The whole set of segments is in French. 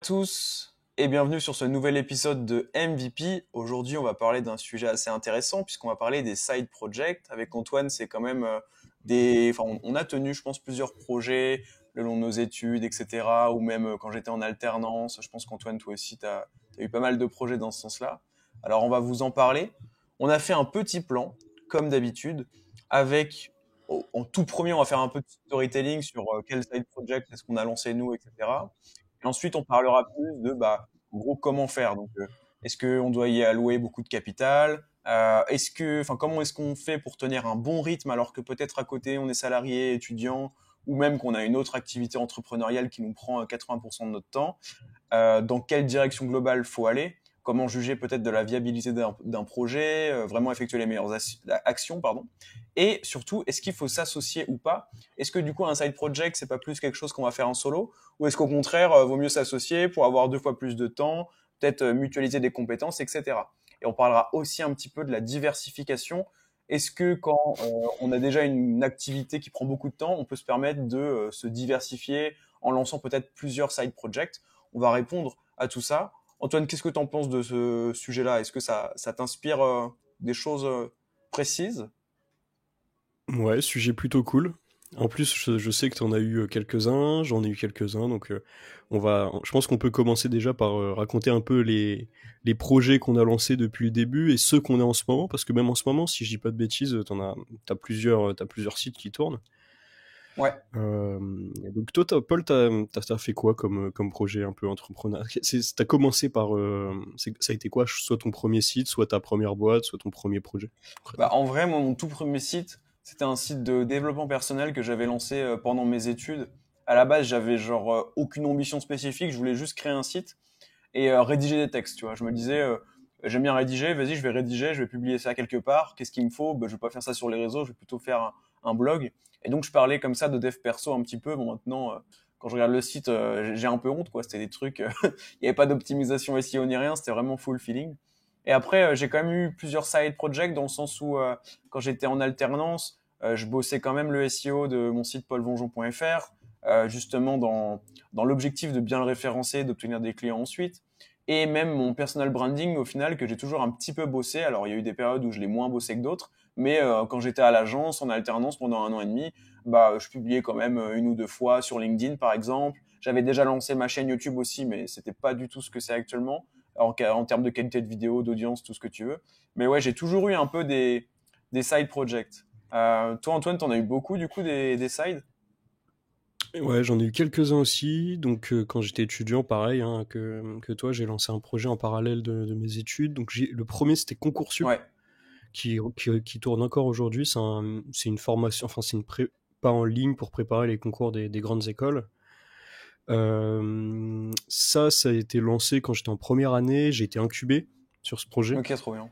Tous et bienvenue sur ce nouvel épisode de MVP. Aujourd'hui, on va parler d'un sujet assez intéressant puisqu'on va parler des side projects. Avec Antoine, c'est quand même enfin, on a tenu, je pense, plusieurs projets le long de nos études, etc. Ou même quand j'étais en alternance. Je pense qu'Antoine, toi aussi, tu as eu pas mal de projets dans ce sens-là. Alors, on va vous en parler. On a fait un petit plan, comme d'habitude, avec, en tout premier, on va faire un peu de storytelling sur quel side project est-ce qu'on a lancé nous, etc. Et ensuite, on parlera plus de, en gros, comment faire. Donc, est-ce qu'on doit y allouer beaucoup de capital? Enfin, comment est-ce qu'on fait pour tenir un bon rythme alors que peut-être à côté on est salarié, étudiant, ou même qu'on a une autre activité entrepreneuriale qui nous prend 80% de notre temps? Dans quelle direction globale faut aller, comment juger peut-être de la viabilité d'un projet, vraiment effectuer les meilleures actions, pardon. Et surtout, est-ce qu'il faut s'associer ou pas? Est-ce que du coup un side project c'est pas plus quelque chose qu'on va faire en solo, ou est-ce qu'au contraire vaut mieux s'associer pour avoir 2 fois plus de temps, peut-être mutualiser des compétences, etc. Et on parlera aussi un petit peu de la diversification. Est-ce que quand on a déjà une activité qui prend beaucoup de temps, on peut se permettre de se diversifier en lançant peut-être plusieurs side projects? On va répondre à tout ça. Antoine, qu'est-ce que tu en penses de ce sujet-là? Est-ce que ça t'inspire des choses précises? Ouais, sujet plutôt cool. En plus, je sais que tu en as eu quelques-uns, j'en ai eu quelques-uns, donc je pense qu'on peut commencer déjà par raconter un peu les projets qu'on a lancés depuis le début et ceux qu'on a en ce moment, parce que même en ce moment, si je dis pas de bêtises, t'as plusieurs sites qui tournent. Ouais. Donc toi, Paul, t'as fait quoi comme projet un peu entrepreneur? T'as commencé par, ça a été quoi, soit ton premier site, soit ta première boîte, soit ton premier projet, concrètement? En vrai, moi, mon tout premier site, c'était un site de développement personnel que j'avais lancé pendant mes études. À la base, j'avais genre aucune ambition spécifique, je voulais juste créer un site et rédiger des textes, tu vois. Je me disais, j'aime bien rédiger, vas-y, je vais rédiger, je vais publier ça quelque part. Qu'est-ce qu'il me faut? Je vais pas faire ça sur les réseaux, je vais plutôt faire un blog. Et donc, je parlais comme ça de dev perso un petit peu. Bon, maintenant, quand je regarde le site, j'ai un peu honte, quoi. C'était des trucs, il n'y avait pas d'optimisation SEO ni rien, c'était vraiment full feeling. Et après, j'ai quand même eu plusieurs side projects dans le sens où, quand j'étais en alternance, je bossais quand même le SEO de mon site paulvonjon.fr, justement dans l'objectif de bien le référencer, d'obtenir des clients ensuite. Et même mon personal branding, au final, que j'ai toujours un petit peu bossé. Alors, il y a eu des périodes où je l'ai moins bossé que d'autres, mais quand j'étais à l'agence, en alternance pendant 1 an et demi, je publiais quand même 1 ou 2 fois sur LinkedIn, par exemple. J'avais déjà lancé ma chaîne YouTube aussi, mais c'était pas du tout ce que c'est actuellement, en termes de qualité de vidéo, d'audience, tout ce que tu veux. Mais ouais, j'ai toujours eu un peu des side projects. Toi, Antoine, t'en as eu beaucoup, du coup, des sides? Ouais, j'en ai eu quelques-uns aussi. Donc, quand j'étais étudiant, pareil hein, que toi, j'ai lancé un projet en parallèle de mes études. Donc, le premier, c'était Concoursup, Ouais. qui tourne encore aujourd'hui. C'est une formation, enfin, c'est une prépa en ligne pour préparer les concours des grandes écoles. Ça a été lancé quand j'étais en première année. J'ai été incubé sur ce projet. Ok, trop bien.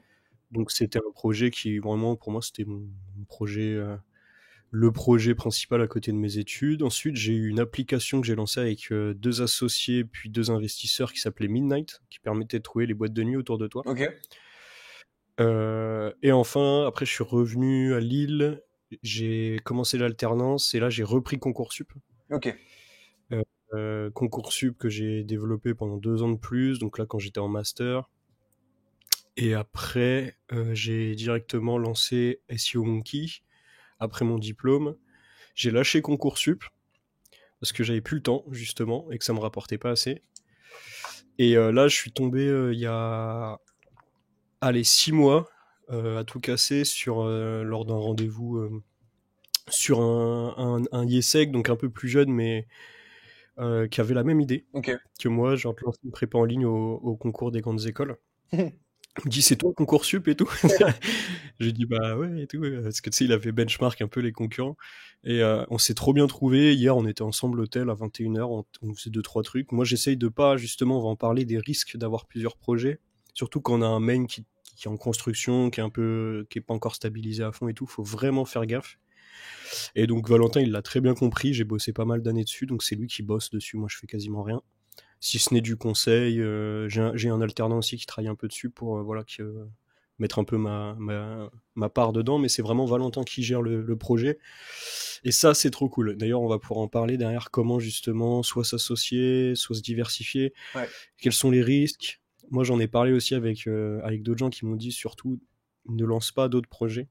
Donc, c'était un projet qui, vraiment, pour moi, c'était mon projet. Le projet principal à côté de mes études. Ensuite, j'ai eu une application que j'ai lancée avec 2 associés puis 2 investisseurs qui s'appelait Midnight, qui permettait de trouver les boîtes de nuit autour de toi. Ok. Et enfin, après, je suis revenu à Lille, j'ai commencé l'alternance et là, j'ai repris Concoursup. Ok. Concoursup que j'ai développé pendant 2 ans de plus, donc là, quand j'étais en master. Et après, j'ai directement lancé SEO Monkey après mon diplôme. J'ai lâché Concoursup parce que j'avais plus le temps justement et que ça me rapportait pas assez. Et là, je suis tombé il y a 6 mois à tout casser lors d'un rendez-vous sur un IESEC, donc un peu plus jeune, mais qui avait la même idée Ok. que moi, genre de lancer une prépa en ligne au concours des grandes écoles. Il me dit c'est toi Concoursup et tout. J'ai dit bah ouais et tout, parce que tu sais il avait benchmark un peu les concurrents et on s'est trop bien trouvé. Hier on était ensemble au hôtel à 21h, on faisait 2 3 trucs. Moi j'essaye de pas, justement on va en parler, des risques d'avoir plusieurs projets, surtout quand on a un main qui est en construction, qui est pas encore stabilisé à fond et tout, faut vraiment faire gaffe. Et donc Valentin il l'a très bien compris, j'ai bossé pas mal d'années dessus, donc c'est lui qui bosse dessus, moi je fais quasiment rien. Si ce n'est du conseil, j'ai un alternant aussi qui travaille un peu dessus pour voilà, mettre un peu ma part dedans, mais c'est vraiment Valentin qui gère le projet. Et ça, c'est trop cool. D'ailleurs, on va pouvoir en parler derrière, comment justement soit s'associer, soit se diversifier, Ouais. quels sont les risques. Moi, j'en ai parlé aussi avec d'autres gens qui m'ont dit surtout ne lance pas d'autres projets.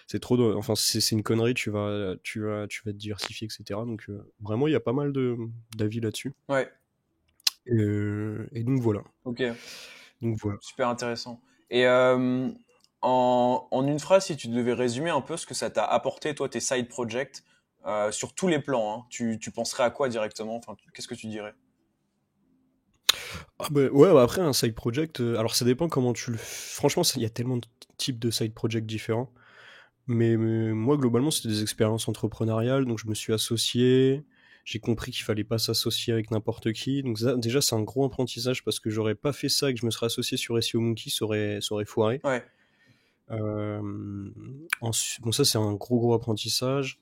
C'est trop, enfin c'est une connerie. Tu vas te diversifier, etc. Donc vraiment, il y a pas mal d'avis là-dessus. Ouais. Et donc voilà. Ok. Donc voilà. Super intéressant. Et en une phrase, si tu devais résumer un peu ce que ça t'a apporté, toi, tes side projects, sur tous les plans, hein, tu penserais à quoi directement? Enfin, qu'est-ce que tu dirais? Ah bah, ouais, bah après un side project, alors ça dépend comment tu le. Franchement, il y a tellement de types de side projects différents. Mais moi, globalement, c'était des expériences entrepreneuriales, donc je me suis associé. J'ai compris qu'il fallait pas s'associer avec n'importe qui. Donc déjà, c'est un gros apprentissage parce que j'aurais pas fait ça et que je me serais associé sur SEO Monkey, ça aurait foiré. Ouais, Euh, bon, ça, c'est un gros apprentissage.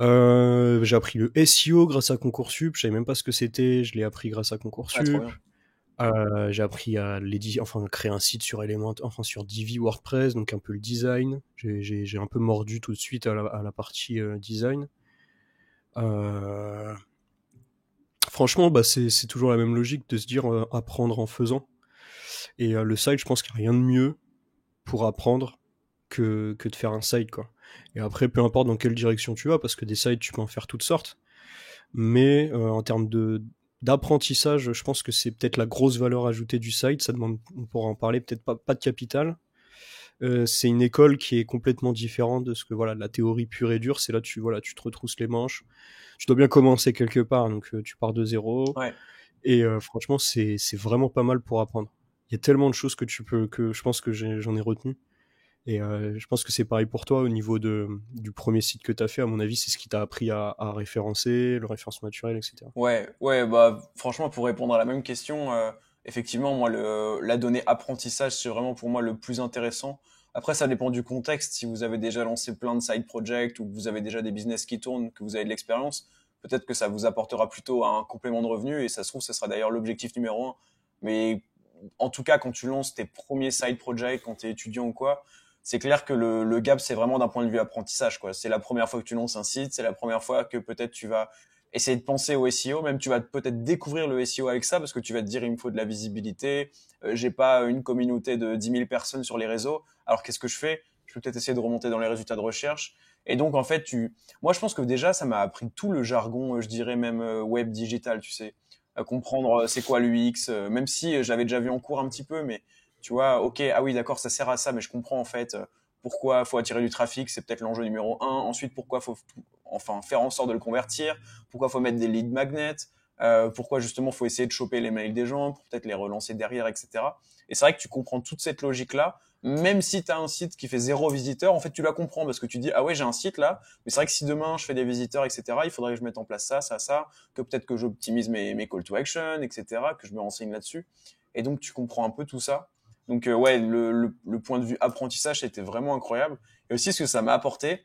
J'ai appris le SEO grâce à Concoursup. Je savais même pas ce que c'était. Je l'ai appris grâce à ouais, trop Concoursup. bien. J'ai appris à créer un site sur sur Divi WordPress, donc un peu le design. J'ai un peu mordu tout de suite à la partie design. Euh, Franchement, bah, c'est toujours la même logique de se dire apprendre en faisant. Et le site, je pense qu'il n'y a rien de mieux pour apprendre que de faire un site, quoi. Et après, peu importe dans quelle direction tu vas, parce que des sites, tu peux en faire toutes sortes. Mais en termes d'apprentissage, je pense que c'est peut-être la grosse valeur ajoutée du site. Ça demande, on pourra en parler, peut-être pas de capital. C'est une école qui est complètement différente de ce que voilà, de la théorie pure et dure. C'est là tu te retrousses les manches. Tu dois bien commencer quelque part, donc tu pars de zéro. Ouais. Et franchement, c'est vraiment pas mal pour apprendre. Il y a tellement de choses que je pense que j'en ai retenu. Et je pense que c'est pareil pour toi au niveau du premier site que tu as fait. À mon avis, c'est ce qui t'a appris à référencer, le référencement naturel, etc. Ouais, ouais, bah franchement, pour répondre à la même question, effectivement, moi, la donnée apprentissage, c'est vraiment pour moi le plus intéressant. Après, ça dépend du contexte. Si vous avez déjà lancé plein de side projects ou que vous avez déjà des business qui tournent, que vous avez de l'expérience, peut-être que ça vous apportera plutôt un complément de revenu et ça se trouve, ce sera d'ailleurs l'objectif numéro un. Mais en tout cas, quand tu lances tes premiers side projects, quand tu es étudiant ou quoi, c'est clair que le gap, c'est vraiment d'un point de vue apprentissage, quoi. C'est la première fois que tu lances un site, c'est la première fois que peut-être tu vas essayer de penser au SEO, même tu vas peut-être découvrir le SEO avec ça parce que tu vas te dire il me faut de la visibilité, j'ai pas une communauté de 10 000 personnes sur les réseaux, alors qu'est-ce que je fais? Je peux peut-être essayer de remonter dans les résultats de recherche. Et donc en fait, moi je pense que déjà ça m'a appris tout le jargon, je dirais même web digital, tu sais, comprendre c'est quoi l'UX, même si j'avais déjà vu en cours un petit peu, mais tu vois, ok, ah oui d'accord, ça sert à ça, mais je comprends en fait pourquoi faut attirer du trafic, c'est peut-être l'enjeu numéro un. Ensuite, pourquoi faut enfin faire en sorte de le convertir, pourquoi faut mettre des lead magnets, pourquoi justement faut essayer de choper les mails des gens pour peut-être les relancer derrière, etc. Et c'est vrai que tu comprends toute cette logique-là, même si tu as un site qui fait 0 visiteur, en fait tu la comprends parce que tu dis ah ouais j'ai un site là, mais c'est vrai que si demain je fais des visiteurs, etc. Il faudrait que je mette en place ça, que peut-être que j'optimise mes call to action, etc. Que je me renseigne là-dessus. Et donc tu comprends un peu tout ça. Donc ouais, le point de vue apprentissage, c'était vraiment incroyable. Et aussi ce que ça m'a apporté,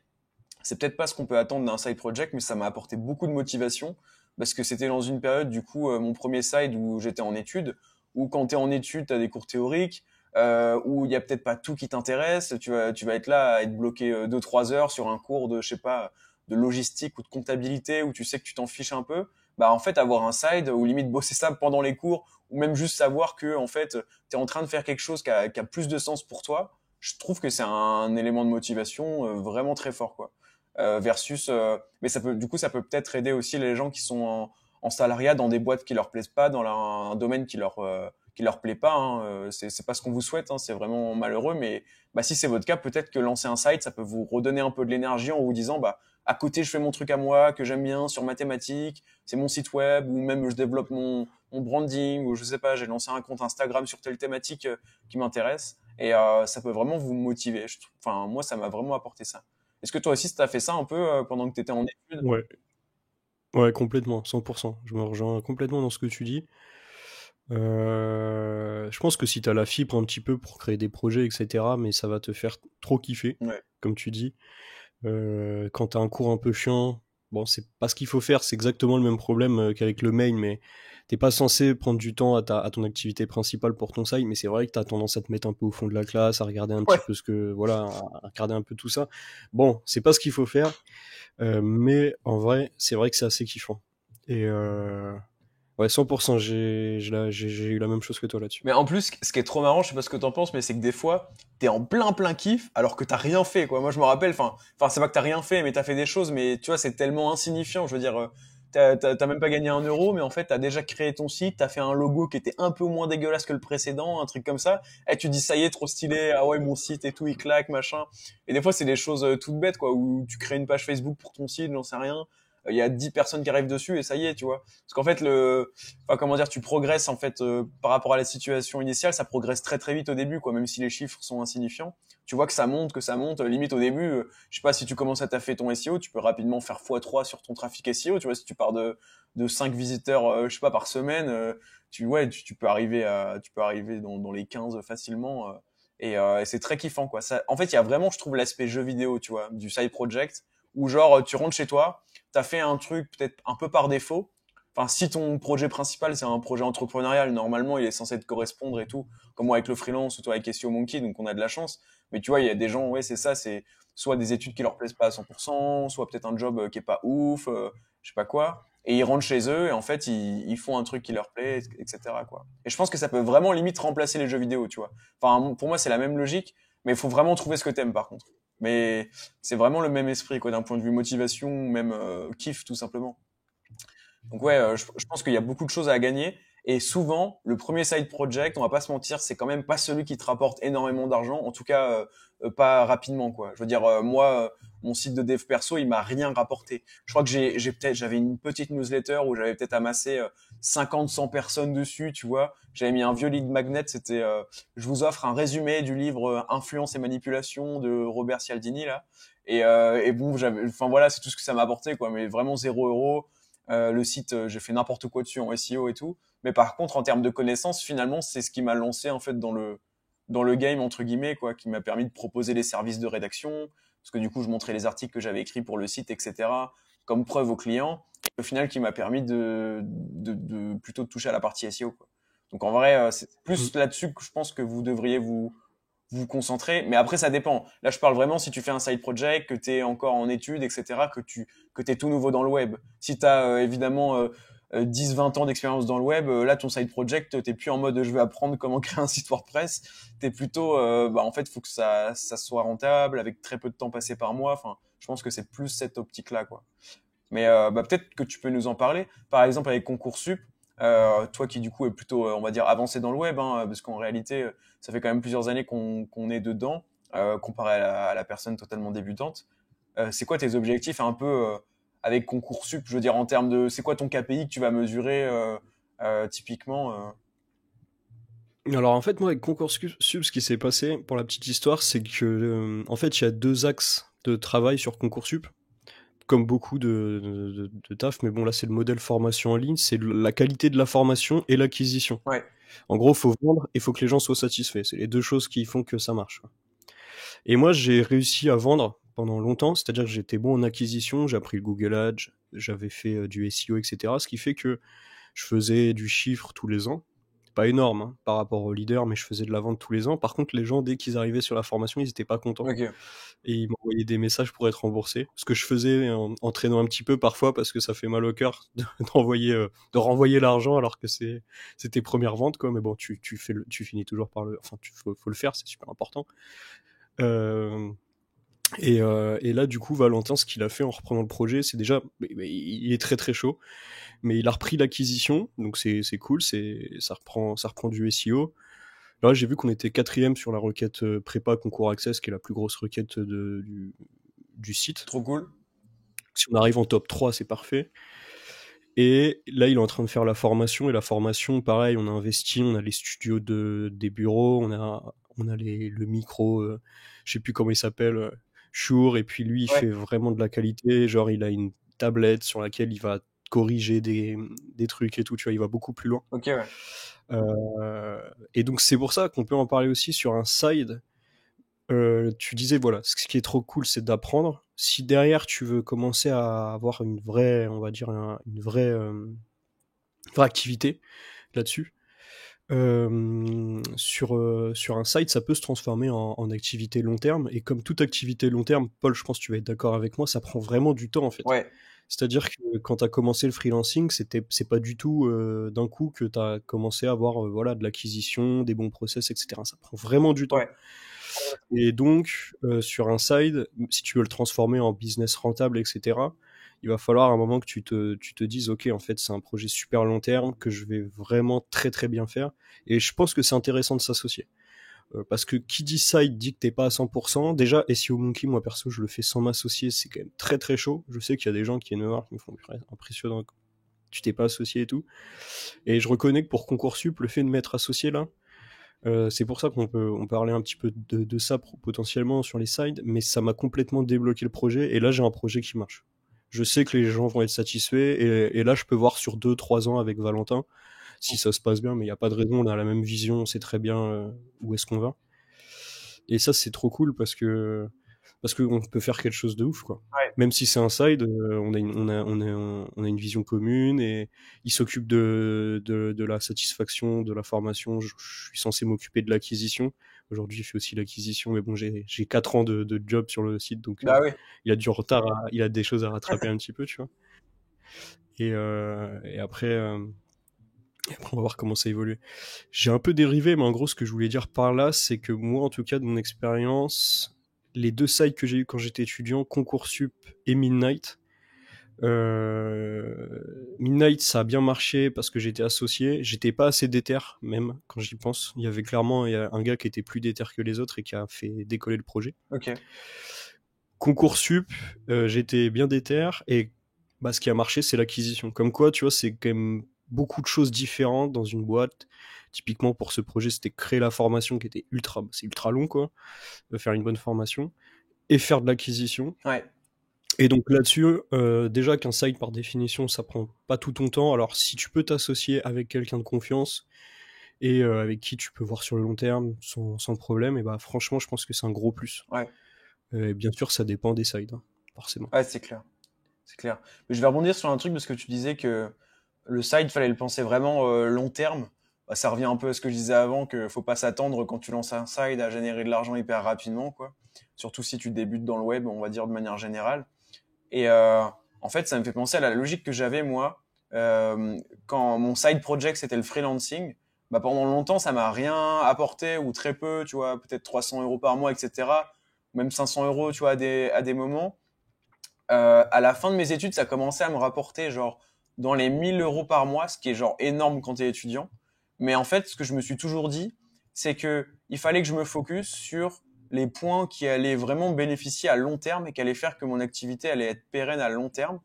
c'est peut-être pas ce qu'on peut attendre d'un side project, mais ça m'a apporté beaucoup de motivation parce que c'était dans une période, du coup, mon premier side où j'étais en études, où quand tu es en études, tu as des cours théoriques, où il y a peut-être pas tout qui t'intéresse, tu vas être là à être bloqué 2-3 heures sur un cours de, je sais pas, de logistique ou de comptabilité où tu sais que tu t'en fiches un peu. Bah, en fait, avoir un side ou limite bosser ça pendant les cours ou même juste savoir que, en fait, tu es en train de faire quelque chose qui a plus de sens pour toi, je trouve que c'est un élément de motivation vraiment très fort, quoi. Versus, mais du coup, ça peut peut-être aider aussi les gens qui sont en salariat dans des boîtes qui leur plaisent pas, dans un domaine qui leur plaît pas. Hein. C'est pas ce qu'on vous souhaite, hein, c'est vraiment malheureux. Mais bah, si c'est votre cas, peut-être que lancer un site, ça peut vous redonner un peu de l'énergie en vous disant, bah, à côté, je fais mon truc à moi que j'aime bien sur mathématiques, c'est mon site web, ou même je développe mon branding, ou je sais pas, j'ai lancé un compte Instagram sur telle thématique qui m'intéresse. Et ça peut vraiment vous motiver. Enfin, moi, ça m'a vraiment apporté ça. Est-ce que toi aussi, tu as fait ça un peu pendant que tu étais en études? Ouais, ouais, complètement, 100%. Je me rejoins complètement dans ce que tu dis. Je pense que si tu as la fibre un petit peu pour créer des projets, etc., mais ça va te faire trop kiffer, Ouais, comme tu dis. Quand tu as un cours un peu chiant, bon, c'est pas ce qu'il faut faire, c'est exactement le même problème qu'avec le mail, mais t'es pas censé prendre du temps à ton activité principale pour ton side, mais c'est vrai que t'as tendance à te mettre un peu au fond de la classe, à regarder un petit Ouais. peu à regarder un peu tout ça. Bon, c'est pas ce qu'il faut faire, mais en vrai, c'est vrai que c'est assez kiffant. Et ouais, 100%, j'ai eu la même chose que toi là-dessus. Mais en plus, ce qui est trop marrant, je sais pas ce que t'en penses, mais c'est que des fois, t'es en plein kiff alors que t'as rien fait, quoi. Moi, je me rappelle, enfin, c'est pas que t'as rien fait, mais t'as fait des choses, mais tu vois, c'est tellement insignifiant. Je veux dire, t'as même pas gagné 1 euro, mais en fait, t'as déjà créé ton site, t'as fait un logo qui était un peu moins dégueulasse que le précédent, un truc comme ça. Et tu dis, ça y est, trop stylé, ah ouais, mon site et tout, il claque, machin. Et des fois, c'est des choses toutes bêtes, quoi, où tu crées une page Facebook pour ton site, j'en sais rien. Il y a 10 personnes qui arrivent dessus et ça y est, tu vois. Parce qu'en fait, enfin comment dire, tu progresses en fait par rapport à la situation initiale, ça progresse très vite au début, quoi, même si les chiffres sont insignifiants. Tu vois que ça monte, limite au début, je sais pas, si tu commences à taffer ton SEO, tu peux rapidement faire x3 sur ton trafic SEO, tu vois, si tu pars de 5 visiteurs, je sais pas, par semaine, tu peux arriver dans les 15 facilement, et c'est très kiffant, quoi. Ça, en fait, il y a vraiment, je trouve, l'aspect jeu vidéo, tu vois, du side project, où genre, tu rentres chez toi, t'as fait un truc peut-être un peu par défaut. Enfin, si ton projet principal c'est un projet entrepreneurial, normalement il est censé te correspondre et tout, comme moi avec le freelance ou toi avec SEO Monkey, donc on a de la chance. Mais tu vois, il y a des gens, ouais, c'est ça, c'est soit des études qui leur plaisent pas à 100%, soit peut-être un job qui est pas ouf, je sais pas quoi, et ils rentrent chez eux et en fait ils font un truc qui leur plaît, etc. quoi. Et je pense que ça peut vraiment limite remplacer les jeux vidéo, tu vois. Enfin, pour moi c'est la même logique, mais il faut vraiment trouver ce que t'aimes par contre. Mais c'est vraiment le même esprit, quoi, d'un point de vue motivation, même kiff, tout simplement. Donc ouais, je pense qu'il y a beaucoup de choses à gagner. Et souvent, le premier side project, on va pas se mentir, c'est quand même pas celui qui te rapporte énormément d'argent, en tout cas pas rapidement, quoi. Je veux dire, moi, mon site de dev perso, il m'a rien rapporté. Je crois que j'avais une petite newsletter où j'avais peut-être amassé 50, 100 personnes dessus, tu vois. J'avais mis un vieux lead magnet, c'était je vous offre un résumé du livre Influence et manipulation de Robert Cialdini là. Et bon, enfin voilà, c'est tout ce que ça m'a apporté, quoi. Mais vraiment 0 euros. Le site, j'ai fait n'importe quoi dessus en SEO et tout. Mais par contre, en termes de connaissances, finalement, c'est ce qui m'a lancé en fait dans le game entre guillemets, quoi, qui m'a permis de proposer les services de rédaction, parce que du coup, je montrais les articles que j'avais écrits pour le site, etc. comme preuve aux clients. Et au final, qui m'a permis de plutôt de toucher à la partie SEO, quoi. Donc en vrai, c'est Mm. plus là-dessus que je pense que vous devriez vous concentrer. Mais après, ça dépend. Là, je parle vraiment si tu fais un side project, que tu es encore en études, etc., que tu es tout nouveau dans le web. Si tu as évidemment 10-20 ans d'expérience dans le web, là, ton side project, t'es plus en mode je vais apprendre comment créer un site WordPress. T'es plutôt, en fait, faut que ça soit rentable avec très peu de temps passé par mois. Enfin, je pense que c'est plus cette optique-là, quoi. Mais peut-être que tu peux nous en parler. Par exemple, avec Concoursup, toi qui du coup est plutôt, on va dire, avancé dans le web, hein, parce qu'en réalité, ça fait quand même plusieurs années qu'on est dedans, comparé à la personne totalement débutante. C'est quoi tes objectifs un peu avec Concoursup? Je veux dire, en termes de, c'est quoi ton KPI que tu vas mesurer typiquement Alors en fait, moi avec Concoursup, ce qui s'est passé pour la petite histoire, c'est que en fait, il y a deux axes de travail sur Concoursup, comme beaucoup de taf, mais bon là c'est le modèle formation en ligne, c'est la qualité de la formation et l'acquisition. Ouais, En gros, faut vendre et faut que les gens soient satisfaits. C'est les deux choses qui font que ça marche. Et moi, j'ai réussi à vendre pendant longtemps, c'est-à-dire que j'étais bon en acquisition, j'ai appris le Google Ads, j'avais fait du SEO, etc. Ce qui fait que je faisais du chiffre tous les ans. Pas énorme hein, par rapport au leader, mais je faisais de la vente tous les ans. Par contre, les gens, dès qu'ils arrivaient sur la formation, ils n'étaient pas contents. ok, Et ils m'envoyaient des messages pour être remboursés. Ce que je faisais en traînant un petit peu parfois parce que ça fait mal au cœur de renvoyer l'argent alors que c'est tes premières ventes, quoi. Mais bon, tu finis toujours par le. Enfin, faut le faire, c'est super important. Euh, et là, du coup, Valentin, ce qu'il a fait en reprenant le projet, c'est déjà, il est très très chaud, mais il a repris l'acquisition, donc c'est cool, ça reprend du SEO. Là, j'ai vu qu'on était quatrième sur la requête prépa concours access, qui est la plus grosse requête du site. trop cool. Si on arrive en top 3, c'est parfait. Et là, il est en train de faire la formation, et la formation, pareil, on a investi, on a les studios des bureaux, on a le micro, je sais plus comment il s'appelle, Shure, et puis lui, il Ouais, fait vraiment de la qualité, genre il a une tablette sur laquelle il va corriger des trucs et tout, tu vois, il va beaucoup plus loin. ok, ouais. Et donc c'est pour ça qu'on peut en parler aussi sur un side. Tu disais, voilà, ce qui est trop cool, c'est d'apprendre. Si derrière tu veux commencer à avoir une vraie, on va dire, enfin activité là-dessus. Sur un site, ça peut se transformer en activité long terme. Et comme toute activité long terme, Paul, je pense que tu vas être d'accord avec moi, ça prend vraiment du temps en fait. Ouais, C'est-à-dire que quand tu as commencé le freelancing, c'est pas du tout d'un coup que tu as commencé à avoir voilà, de l'acquisition, des bons process, etc. Ça prend vraiment du temps. ouais, Et donc, sur un side, si tu veux le transformer en business rentable, etc., il va falloir à un moment que tu te dises, OK, en fait, c'est un projet super long terme que je vais vraiment très très bien faire. Et je pense que c'est intéressant de s'associer. Parce que qui dit side dit que t'es pas à 100%. Déjà, SEO Monkey, moi perso, je le fais sans m'associer, c'est quand même très très chaud. Je sais qu'il y a des gens qui énervent, qui me font impressionnant, tu t'es pas associé et tout. Et je reconnais que pour Concoursup, le fait de m'être associé là, c'est pour ça on parlait un petit peu de ça potentiellement sur les sides, mais ça m'a complètement débloqué le projet. Et là, j'ai un projet qui marche. Je sais que les gens vont être satisfaits. Et là, je peux voir sur 2-3 ans avec Valentin si ça se passe bien, mais il n'y a pas de raison. On a la même vision, on sait très bien où est-ce qu'on va. Et ça, c'est trop cool parce qu'on peut faire quelque chose de ouf, quoi. ouais. Même si c'est un side, on a une vision commune et il s'occupe de la satisfaction, de la formation. Je suis censé m'occuper de l'acquisition. Aujourd'hui, je fais aussi l'acquisition, mais bon, j'ai 4 ans de job sur le site, donc Bah oui. il a du retard, il a des choses à rattraper un petit peu, tu vois. Et après, on va voir comment ça évolue. J'ai un peu dérivé, mais en gros, ce que je voulais dire par là, c'est que moi, en tout cas, de mon expérience, les deux sites que j'ai eu quand j'étais étudiant, Concoursup et Midnight. Midnight, ça a bien marché parce que j'étais associé. J'étais pas assez déter, même, quand j'y pense. Il y avait clairement un gars qui était plus déter que les autres et qui a fait décoller le projet. Ok. Concoursup, j'étais bien déter et bah, ce qui a marché, c'est l'acquisition. Comme quoi, tu vois, c'est quand même beaucoup de choses différentes dans une boîte. Typiquement, pour ce projet, c'était créer la formation qui était c'est ultra long, quoi, de faire une bonne formation et faire de l'acquisition. Ouais. Et donc là-dessus, déjà qu'un site, par définition, ça prend pas tout ton temps. Alors, si tu peux t'associer avec quelqu'un de confiance et avec qui tu peux voir sur le long terme sans problème, et bah franchement, je pense que c'est un gros plus. Ouais. Et bien sûr, ça dépend des sites, hein, forcément. Ouais, c'est clair. C'est clair. Mais je vais rebondir sur un truc parce que tu disais que le side, fallait le penser vraiment long terme. Bah, ça revient un peu à ce que je disais avant, que faut pas s'attendre quand tu lances un side à générer de l'argent hyper rapidement, quoi. Surtout si tu débutes dans le web, on va dire de manière générale. Et en fait, ça me fait penser à la logique que j'avais moi quand mon side project c'était le freelancing. Bah, pendant longtemps, ça m'a rien apporté ou très peu, tu vois, peut-être 300 € par mois, etc. Même 500 € tu vois, à des moments. À la fin de mes études, ça commençait à me rapporter genre dans les 1 000 € par mois, ce qui est genre énorme quand tu es étudiant. Mais en fait, ce que je me suis toujours dit, c'est que il fallait que je me focus sur les points qui allaient vraiment bénéficier à long terme et qui allaient faire que mon activité allait être pérenne à long terme.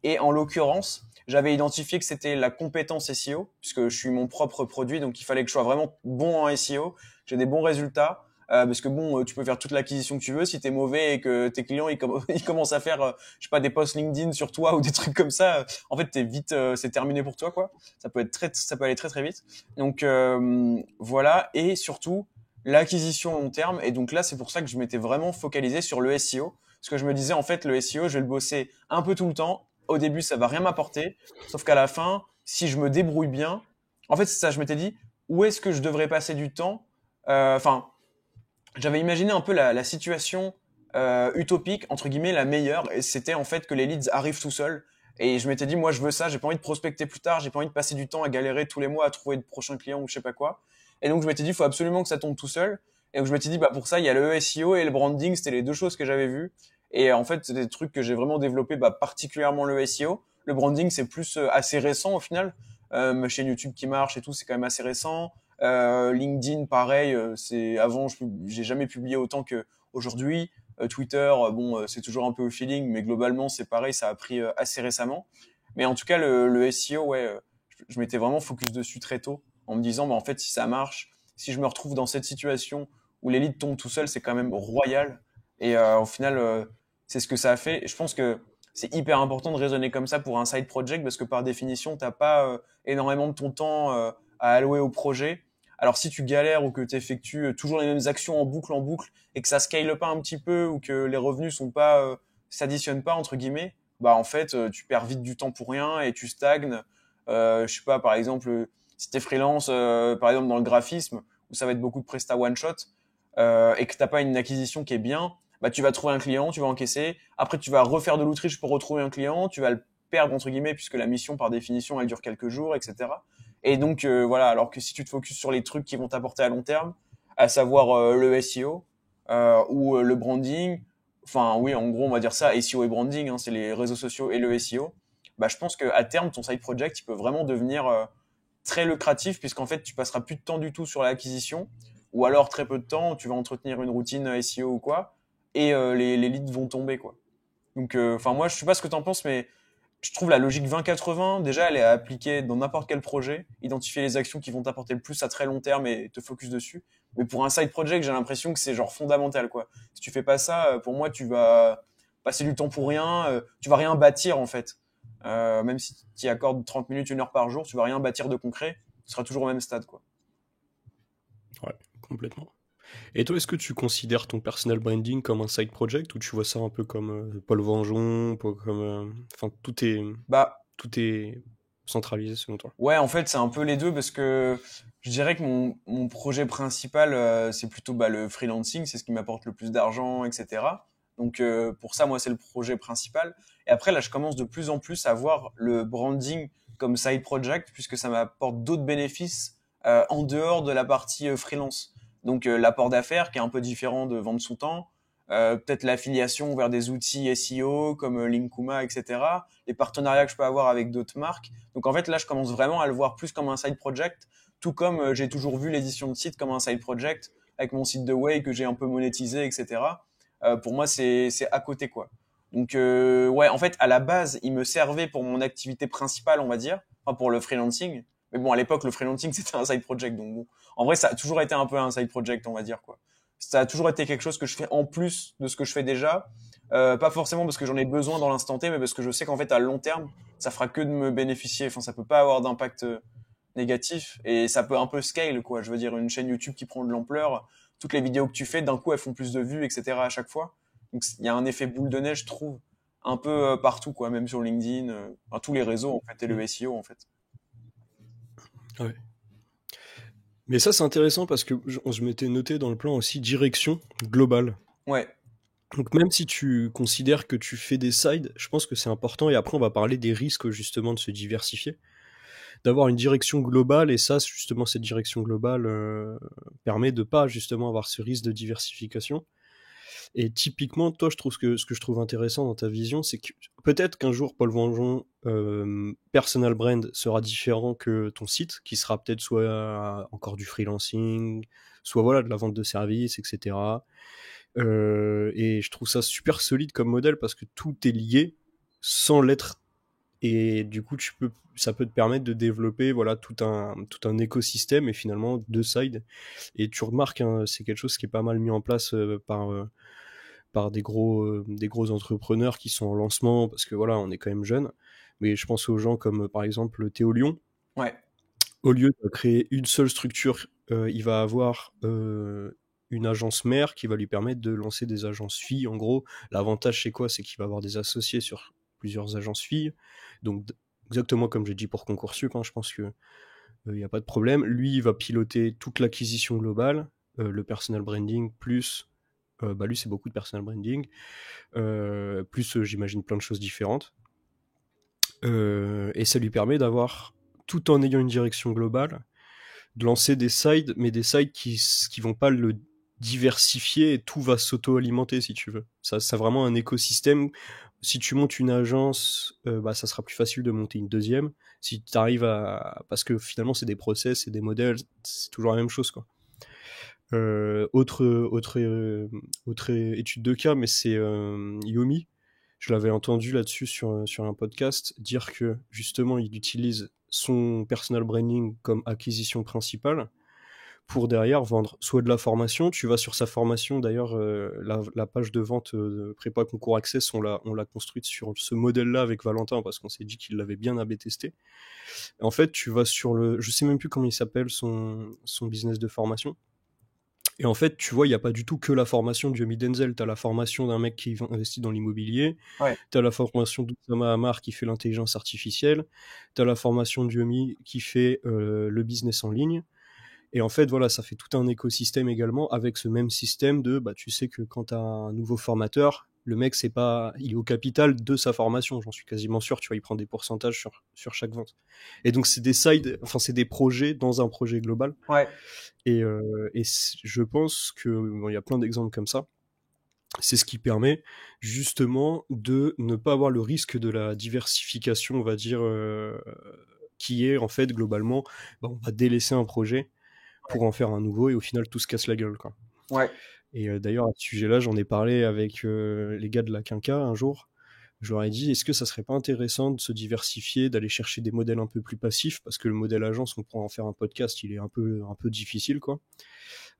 Et en l'occurrence, j'avais identifié que c'était la compétence SEO, puisque je suis mon propre produit, donc il fallait que je sois vraiment bon en SEO, j'ai des bons résultats, parce que bon, tu peux faire toute l'acquisition que tu veux, si t'es mauvais et que tes clients ils commencent à faire, je sais pas, des posts LinkedIn sur toi ou des trucs comme ça, en fait t'es vite, c'est terminé pour toi quoi. Ça peut aller très très vite. Donc voilà, et surtout l'acquisition long terme. Et donc là, c'est pour ça que je m'étais vraiment focalisé sur le SEO, parce que je me disais en fait le SEO, je vais le bosser un peu tout le temps. Au début, ça va rien m'apporter, sauf qu'à la fin, si je me débrouille bien, en fait, c'est ça, je m'étais dit, où est-ce que je devrais passer du temps. Enfin, j'avais imaginé un peu la situation utopique, entre guillemets, la meilleure, et c'était en fait que les leads arrivent tout seuls. Et je m'étais dit, moi, je veux ça, j'ai pas envie de prospecter plus tard, j'ai pas envie de passer du temps à galérer tous les mois à trouver de prochains clients ou je sais pas quoi. Et donc, je m'étais dit, il faut absolument que ça tombe tout seul. Et donc, je m'étais dit, bah, pour ça, il y a le SEO et le branding, c'était les deux choses que j'avais vues. Et en fait, c'est des trucs que j'ai vraiment développé, bah, particulièrement le SEO. Le branding, c'est plus assez récent au final. Ma chaîne YouTube qui marche et tout, c'est quand même assez récent. LinkedIn, pareil, c'est avant, j'ai jamais publié autant que aujourd'hui. Twitter, bon, c'est toujours un peu au feeling, mais globalement, c'est pareil, ça a pris assez récemment. Mais en tout cas, le SEO, ouais, je m'étais vraiment focus dessus très tôt, en me disant, bah, en fait, si ça marche, si je me retrouve dans cette situation où les leads tombent tout seul, c'est quand même royal. Et au final, c'est ce que ça a fait. Et je pense que c'est hyper important de raisonner comme ça pour un side project, parce que par définition, t'as pas énormément de ton temps à allouer au projet. Alors si tu galères ou que tu effectues toujours les mêmes actions en boucle et que ça scale pas un petit peu ou que les revenus sont pas s'additionnent pas entre guillemets, bah en fait tu perds vite du temps pour rien et tu stagnes. Je sais pas, par exemple, si t'es freelance, par exemple dans le graphisme, où ça va être beaucoup de presta one shot, et que t'as pas une acquisition qui est bien, bah tu vas trouver un client, tu vas encaisser. Après, tu vas refaire de l'outreach pour retrouver un client, tu vas le perdre entre guillemets puisque la mission par définition elle dure quelques jours, etc. Et donc voilà, alors que si tu te focuses sur les trucs qui vont t'apporter à long terme, à savoir le SEO ou le branding, enfin oui, en gros on va dire ça, SEO et branding, hein, c'est les réseaux sociaux et le SEO. Bah je pense que à terme ton side project il peut vraiment devenir très lucratif puisqu'en fait tu passeras plus de temps du tout sur l'acquisition ou alors très peu de temps, tu vas entretenir une routine SEO ou quoi et les leads vont tomber quoi. Donc enfin moi je sais pas ce que t'en penses mais je trouve la logique 20-80, déjà, elle est appliquée dans n'importe quel projet. Identifier les actions qui vont t'apporter le plus à très long terme et te focus dessus. Mais pour un side project, j'ai l'impression que c'est genre fondamental, quoi. Si tu fais pas ça, pour moi, tu vas passer du temps pour rien, tu vas rien bâtir, en fait. Même si tu y accordes 30 minutes, 1 heure par jour, tu vas rien bâtir de concret. Tu seras toujours au même stade, quoi. Ouais, complètement. Et toi, est-ce que tu considères ton personal branding comme un side project ou tu vois ça un peu comme Paul Vengeon, comme, enfin, Bah, tout est centralisé selon toi? ouais, en fait, c'est un peu les deux parce que je dirais que mon projet principal, c'est plutôt bah, le freelancing, c'est ce qui m'apporte le plus d'argent, etc. Donc pour ça, moi, c'est le projet principal. Et après, là, je commence de plus en plus à voir le branding comme side project puisque ça m'apporte d'autres bénéfices en dehors de la partie freelance. Donc l'apport d'affaires qui est un peu différent de vendre son temps, peut-être l'affiliation vers des outils SEO comme Linkuma, etc. Les partenariats que je peux avoir avec d'autres marques. Donc en fait là je commence vraiment à le voir plus comme un side project, tout comme j'ai toujours vu l'édition de site comme un side project avec mon site de Way que j'ai un peu monétisé, etc. Pour moi c'est à côté quoi. Donc ouais en fait à la base il me servait pour mon activité principale on va dire, enfin pour le freelancing. Mais bon à l'époque le freelancing c'était un side project donc bon en vrai ça a toujours été un peu un side project on va dire quoi. Ça a toujours été quelque chose que je fais en plus de ce que je fais déjà. Pas forcément parce que j'en ai besoin dans l'instant T, mais parce que je sais qu'en fait à long terme, ça fera que de me bénéficier. Enfin, ça peut pas avoir d'impact négatif et ça peut un peu scale quoi. Je veux dire une chaîne YouTube qui prend de l'ampleur, toutes les vidéos que tu fais d'un coup elles font plus de vues, etc. à chaque fois. Donc il y a un effet boule de neige, je trouve, un peu partout quoi, même sur LinkedIn, enfin, tous les réseaux en fait et le SEO en fait. Ouais. Mais ça, c'est intéressant parce que je m'étais noté dans le plan aussi direction globale. Ouais, Donc même si tu considères que tu fais des sides, je pense que c'est important, et après on va parler des risques justement de se diversifier, d'avoir une direction globale, et ça, justement, cette direction globale permet de pas justement avoir ce risque de diversification. Et typiquement, toi, je trouve ce que je trouve intéressant dans ta vision, c'est que peut-être qu'un jour, Paul Vengeon, personal brand sera différent que ton site, qui sera peut-être soit encore du freelancing, soit voilà de la vente de services, etc. Et je trouve ça super solide comme modèle parce que tout est lié sans l'être. Et du coup, ça peut te permettre de développer voilà tout un écosystème et finalement deux sides. Et tu remarques, hein, c'est quelque chose qui est pas mal mis en place par des gros entrepreneurs qui sont en lancement parce que voilà, on est quand même jeune. Mais je pense aux gens comme par exemple Théo Lyon. ouais, Au lieu de créer une seule structure, il va avoir une agence mère qui va lui permettre de lancer des agences filles. En gros, l'avantage c'est quoi? C'est qu'il va avoir des associés sur plusieurs agences filles. Donc exactement comme j'ai dit pour Concoursup, hein, je pense que il n'y a pas de problème. Lui, il va piloter toute l'acquisition globale, le personal branding, plus bah lui c'est beaucoup de personal branding, plus j'imagine plein de choses différentes. Et ça lui permet d'avoir, tout en ayant une direction globale, de lancer des sides, mais des sides qui vont pas le diversifier et tout va s'auto-alimenter si tu veux. Ça a vraiment un écosystème. Si tu montes une agence, bah, ça sera plus facile de monter une deuxième. Si tu arrives à... Parce que finalement, c'est des process, c'est des modèles, c'est toujours la même chose, quoi. Autre étude de cas, mais c'est Yomi. Je l'avais entendu là-dessus sur un podcast dire que justement il utilise son personal branding comme acquisition principale pour derrière vendre soit de la formation. Tu vas sur sa formation d'ailleurs, la page de vente de Prépa Concours Access, on l'a construite sur ce modèle-là avec Valentin parce qu'on s'est dit qu'il l'avait bien AB testé. En fait, tu vas sur je sais même plus comment il s'appelle son business de formation. Et en fait, tu vois, il n'y a pas du tout que la formation de Yomi Denzel. Tu as la formation d'un mec qui investit dans l'immobilier, Ouais, tu as la formation d'Oussama Hamar qui fait l'intelligence artificielle, tu as la formation de Yomi qui fait le business en ligne. Et en fait, voilà, ça fait tout un écosystème également avec ce même système de, bah, tu sais que quand tu as un nouveau formateur, le mec, c'est pas, il est au capital de sa formation, j'en suis quasiment sûr, tu vois, il prend des pourcentages sur chaque vente. Et donc, c'est des sides, enfin, c'est des projets dans un projet global. ouais, Et je pense que, bon, il y a plein d'exemples comme ça. C'est ce qui permet justement de ne pas avoir le risque de la diversification, on va dire, qui est en fait globalement, bah, on va délaisser un projet pour en faire un nouveau et au final tout se casse la gueule, quoi. ouais, Et d'ailleurs à ce sujet-là, j'en ai parlé avec les gars de la Quinca un jour. Je leur ai dit, est-ce que ça serait pas intéressant de se diversifier, d'aller chercher des modèles un peu plus passifs, parce que le modèle agence, on pourra en faire un podcast, il est un peu difficile, quoi.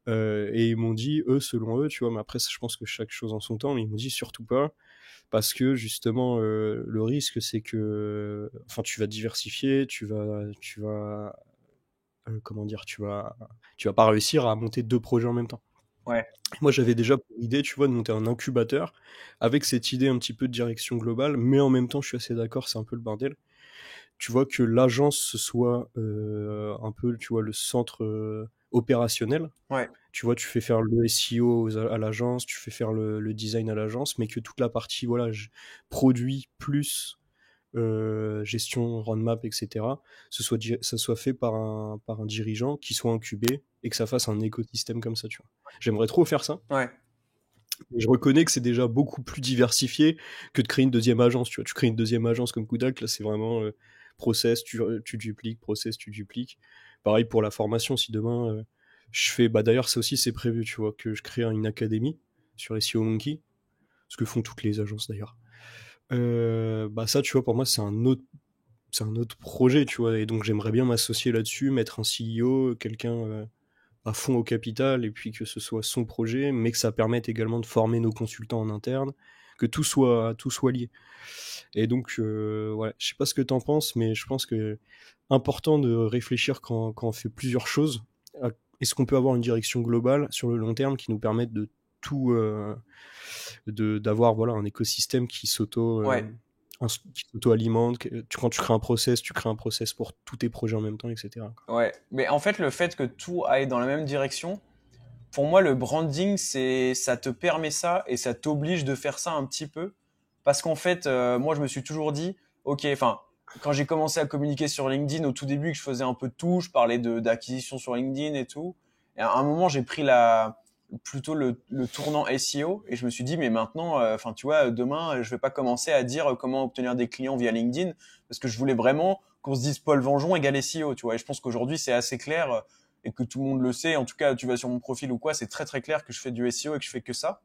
Et ils m'ont dit, eux, selon eux, tu vois, mais après, je pense que chaque chose en son temps, mais ils m'ont dit surtout pas, parce que justement, le risque, c'est que, enfin, tu vas diversifier, tu vas comment dire, tu vas pas réussir à monter deux projets en même temps. ouais, Moi, j'avais déjà pour idée, tu vois, de monter un incubateur avec cette idée un petit peu de direction globale, mais en même temps, je suis assez d'accord, c'est un peu le bordel. Tu vois que l'agence ce soit un peu, tu vois, le centre opérationnel. ouais, Tu vois, tu fais faire le SEO à l'agence, tu fais faire le design à l'agence, mais que toute la partie, voilà, produit plus gestion, roadmap, etc., ça soit fait par un dirigeant qui soit incubé et que ça fasse un écosystème comme ça, tu vois. J'aimerais trop faire ça. ouais, Mais je reconnais que c'est déjà beaucoup plus diversifié que de créer une deuxième agence, tu vois. Tu crées une deuxième agence comme Kudak, là, c'est vraiment process, tu dupliques, process, tu dupliques. Pareil pour la formation, si demain, je fais, bah d'ailleurs, ça aussi, c'est prévu, tu vois, que je crée une académie sur SEO Monkey, ce que font toutes les agences d'ailleurs. Bah ça, tu vois, pour moi, c'est un autre projet, tu vois, et donc j'aimerais bien m'associer là-dessus, mettre un CEO, quelqu'un à fond au capital, et puis que ce soit son projet, mais que ça permette également de former nos consultants en interne, que tout soit lié. Et donc, ouais, je sais pas ce que t'en penses, mais je pense que important de réfléchir quand on fait plusieurs choses. Est-ce qu'on peut avoir une direction globale sur le long terme qui nous permette de tout, d'avoir voilà un écosystème ouais. qui s'auto-alimente. Quand tu crées un process pour tous tes projets en même temps, etc. Ouais, mais en fait, le fait que tout aille dans la même direction, pour moi, le branding, ça te permet ça et ça t'oblige de faire ça un petit peu. Parce qu'en fait, moi, je me suis toujours dit, ok, enfin, quand j'ai commencé à communiquer sur LinkedIn au tout début, que je faisais un peu de tout, je parlais d'acquisition sur LinkedIn et tout. Et à un moment, j'ai pris plutôt le tournant SEO et je me suis dit, mais maintenant, enfin, tu vois, demain, je vais pas commencer à dire comment obtenir des clients via LinkedIn parce que je voulais vraiment qu'on se dise Paul Vengeon égale SEO, tu vois. Et je pense qu'aujourd'hui, c'est assez clair et que tout le monde le sait. En tout cas, tu vas sur mon profil ou quoi, c'est très très clair que je fais du SEO et que je fais que ça.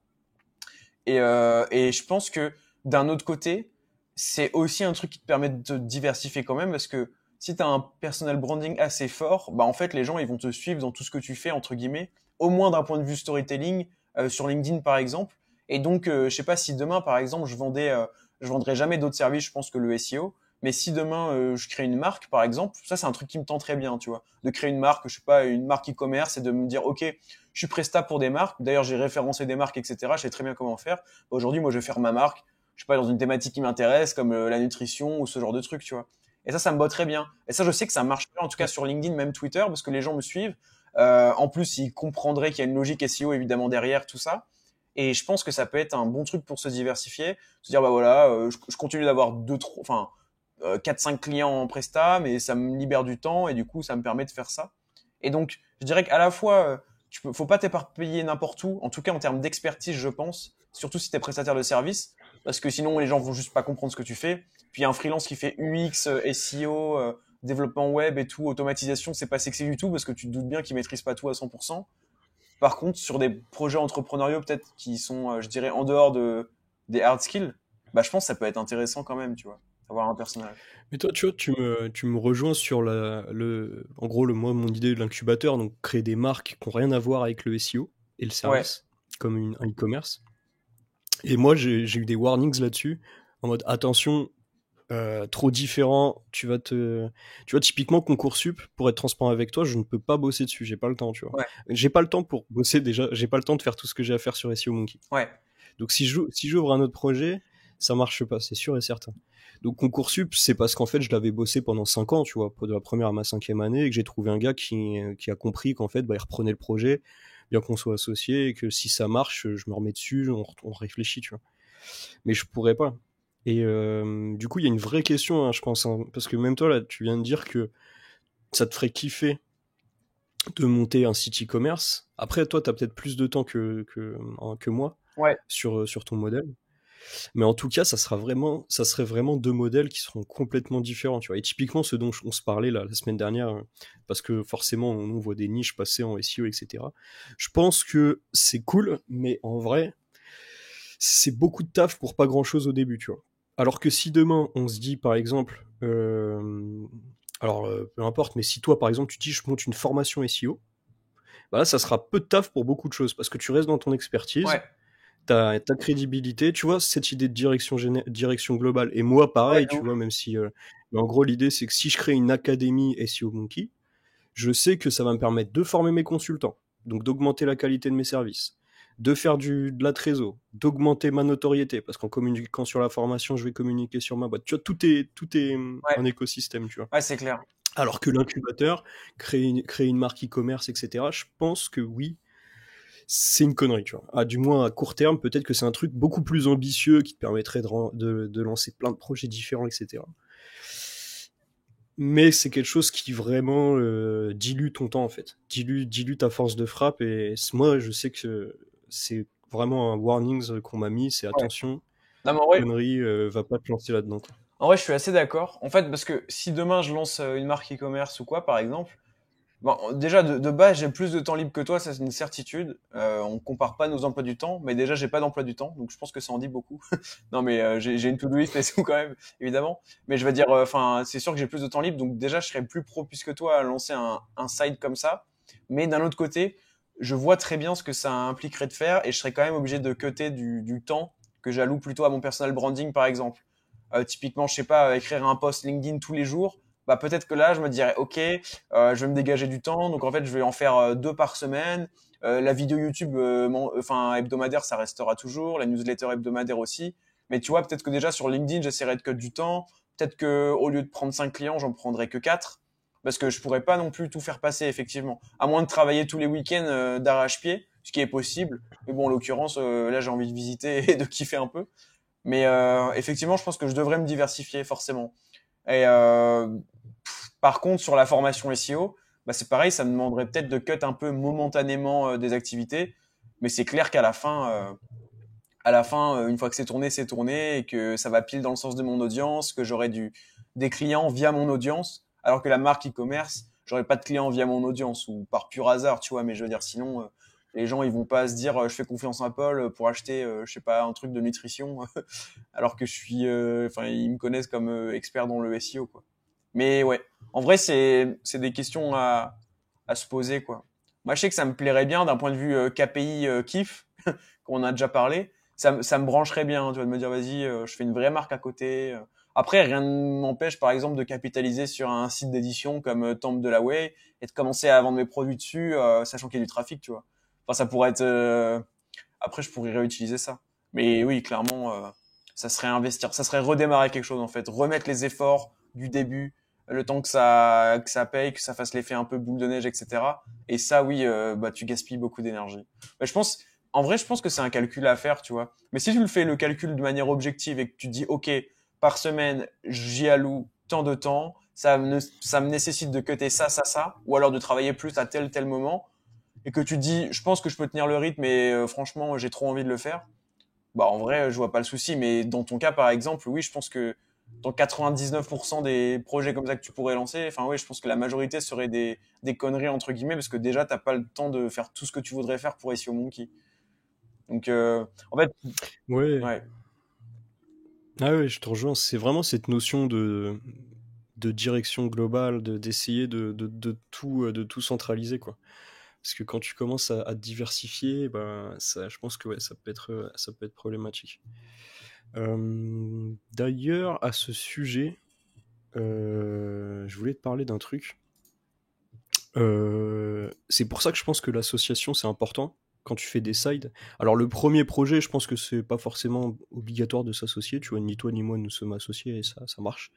Et je pense que d'un autre côté, c'est aussi un truc qui te permet de te diversifier quand même parce que si tu as un personal branding assez fort, bah en fait les gens ils vont te suivre dans tout ce que tu fais entre guillemets, au moins d'un point de vue storytelling sur LinkedIn par exemple. Et donc je sais pas si demain par exemple je vendrais jamais d'autres services, je pense que le SEO. Mais si demain je crée une marque par exemple, ça c'est un truc qui me tend très bien, tu vois, de créer une marque, je sais pas, une marque e-commerce et de me dire ok, je suis presta pour des marques. D'ailleurs, j'ai référencé des marques, etc. Je sais très bien comment faire. Aujourd'hui, moi, je vais faire ma marque. Je sais pas, dans une thématique qui m'intéresse, comme la nutrition ou ce genre de truc, tu vois. Et ça me botte très bien. Et ça, je sais que ça marche bien, en tout cas sur LinkedIn, même Twitter, parce que les gens me suivent. En plus, ils comprendraient qu'il y a une logique SEO évidemment derrière tout ça. Et je pense que ça peut être un bon truc pour se diversifier, se dire bah voilà, je continue d'avoir enfin 4-5 clients en presta, mais ça me libère du temps et du coup ça me permet de faire ça. Et donc je dirais qu'à la fois faut pas t'éparpiller n'importe où, en tout cas en termes d'expertise, je pense, surtout si tu es prestataire de service, parce que sinon les gens vont juste pas comprendre ce que tu fais. Puis un freelance qui fait UX, SEO, développement web et tout, automatisation, c'est pas sexy du tout parce que tu te doutes bien qu'ils maîtrisent pas tout à 100%. Par contre, sur des projets entrepreneuriaux peut-être qui sont, je dirais, en dehors des hard skills, bah je pense que ça peut être intéressant quand même, tu vois, d'avoir un personnage. Mais toi, tu vois, tu me rejoins sur en gros, mon idée de l'incubateur, donc créer des marques qui n'ont rien à voir avec le SEO et le Ouais, service, comme un e-commerce. Et moi, j'ai eu des warnings là-dessus, en mode attention, trop différent, tu vois, typiquement Concoursup, pour être transparent avec toi, je ne peux pas bosser dessus, j'ai pas le temps, tu vois. Ouais, J'ai pas le temps pour bosser déjà, j'ai pas le temps de faire tout ce que j'ai à faire sur SEO Monkey. ouais, Donc si j'ouvre un autre projet, ça marche pas, c'est sûr et certain. Donc Concoursup, c'est parce qu'en fait, je l'avais bossé pendant 5 ans, tu vois, de la première à ma 5e année, et que j'ai trouvé un gars qui a compris qu'en fait, bah, il reprenait le projet, bien qu'on soit associé, et que si ça marche, je me remets dessus, on réfléchit, tu vois. Mais je pourrais pas. Et du coup, il y a une vraie question, hein, je pense, hein, parce que même toi, là, tu viens de dire que ça te ferait kiffer de monter un site e-commerce. Après, toi, tu as peut-être plus de temps que moi ouais. sur ton modèle. Mais en tout cas, ça serait vraiment deux modèles qui seront complètement différents, tu vois. Et typiquement, ce dont on se parlait là, la semaine dernière, parce que forcément, on voit des niches passer en SEO, etc. Je pense que c'est cool, mais en vrai, c'est beaucoup de taf pour pas grand-chose au début, tu vois. Alors que si demain, on se dit, par exemple, peu importe, mais si toi, par exemple, tu dis, je monte une formation SEO, bah là, ça sera peu de taf pour beaucoup de choses, parce que tu restes dans ton expertise, Ouais, ta crédibilité, tu vois, cette idée de direction globale. Et moi, ouais, pareil, de tu ouf. vois, même si, mais en gros, l'idée, c'est que si je crée une académie SEO Monkey, je sais que ça va me permettre de former mes consultants, donc d'augmenter la qualité de mes services, de faire de la trésor, d'augmenter ma notoriété, parce qu'en communiquant sur la formation, je vais communiquer sur ma boîte. Tu vois, tout est Ouais, un écosystème, tu vois. ouais, c'est clair. Alors que l'incubateur, créer une marque e-commerce, etc., je pense que oui, c'est une connerie, tu vois. Ah, du moins à court terme, peut-être que c'est un truc beaucoup plus ambitieux qui te permettrait de lancer plein de projets différents, etc. Mais c'est quelque chose qui vraiment dilue ton temps, en fait. Dilue ta force de frappe. Et moi, je sais que c'est vraiment un warning qu'on m'a mis, c'est Ouais. attention, Non, mais en vrai, connerie, va pas te lancer là-dedans, quoi. je suis assez d'accord. En fait, parce que si demain je lance une marque e-commerce ou quoi, par exemple, bon, déjà de base, j'ai plus de temps libre que toi, ça c'est une certitude. On compare pas nos emplois du temps, mais déjà j'ai pas d'emploi du temps, donc je pense que ça en dit beaucoup. Non, mais j'ai une to-do list et tout quand même, évidemment. Mais je veux dire, enfin, c'est sûr que j'ai plus de temps libre, donc déjà je serais plus propice que toi à lancer un site comme ça. Mais d'un autre côté, je vois très bien ce que ça impliquerait de faire, et je serais quand même obligé de cutter du temps que j'alloue plutôt à mon personal branding, par exemple. Typiquement, je sais pas, écrire un post LinkedIn tous les jours, bah peut-être que là, je me dirais, ok, je vais me dégager du temps, donc en fait, je vais en faire 2 par semaine. La vidéo YouTube, enfin hebdomadaire, ça restera toujours, la newsletter hebdomadaire aussi. Mais tu vois, peut-être que déjà sur LinkedIn, j'essaierai de cut du temps. Peut-être que au lieu de prendre 5 clients, j'en prendrai que 4, parce que je pourrais pas non plus tout faire passer, effectivement. À moins de travailler tous les week-ends d'arrache-pied, ce qui est possible. Mais bon, en l'occurrence, là, j'ai envie de visiter et de kiffer un peu. Mais effectivement, je pense que je devrais me diversifier forcément. Et par contre, sur la formation SEO, bah, c'est pareil, ça me demanderait peut-être de cut un peu momentanément des activités, mais c'est clair qu'à la fin, une fois que c'est tourné et que ça va pile dans le sens de mon audience, que j'aurai des clients via mon audience, alors que la marque e-commerce, j'aurai pas de clients via mon audience ou par pur hasard, tu vois. Mais je veux dire, sinon, les gens ils vont pas se dire, je fais confiance à Paul pour acheter, je sais pas, un truc de nutrition, alors que enfin, ils me connaissent comme expert dans le SEO, quoi. Mais ouais, en vrai, c'est des questions à se poser, quoi. Moi, je sais que ça me plairait bien d'un point de vue KPI kiff, qu'on a déjà parlé. Ça me brancherait bien, tu vois, de me dire, vas-y, je fais une vraie marque à côté. Après, rien ne m'empêche, par exemple, de capitaliser sur un site d'édition comme Temple de la Way et de commencer à vendre mes produits dessus, sachant qu'il y a du trafic, tu vois. Enfin, ça pourrait être. Après, je pourrais réutiliser ça. Mais oui, clairement, ça serait investir, ça serait redémarrer quelque chose en fait, remettre les efforts du début, le temps que ça paye, que ça fasse l'effet un peu boule de neige, etc. Et ça, oui, bah tu gaspilles beaucoup d'énergie. Mais je pense, en vrai, je pense que c'est un calcul à faire, tu vois. Mais si tu le fais le calcul de manière objective et que tu dis, ok, par semaine, j'y alloue tant de temps, ça me nécessite de cutter ça, ou alors de travailler plus à tel moment, et que tu te dis, je pense que je peux tenir le rythme, et franchement, j'ai trop envie de le faire, bah en vrai, je vois pas le souci. Mais dans ton cas, par exemple, oui, je pense que dans 99% des projets comme ça que tu pourrais lancer, enfin oui, je pense que la majorité serait des conneries entre guillemets, parce que déjà, t'as pas le temps de faire tout ce que tu voudrais faire pour SEO Monkey. Donc, en fait, Ouais, ouais, ah ouais, je te rejoins. C'est vraiment cette notion de direction globale, d'essayer de tout centraliser, quoi. Parce que quand tu commences à te diversifier, ben, ça, je pense que ouais, ça peut être problématique. D'ailleurs, à ce sujet, je voulais te parler d'un truc. C'est pour ça que je pense que l'association, c'est important quand tu fais des sides. Alors, le premier projet, je pense que c'est pas forcément obligatoire de s'associer. Tu vois, ni toi ni moi, nous sommes associés et ça marche.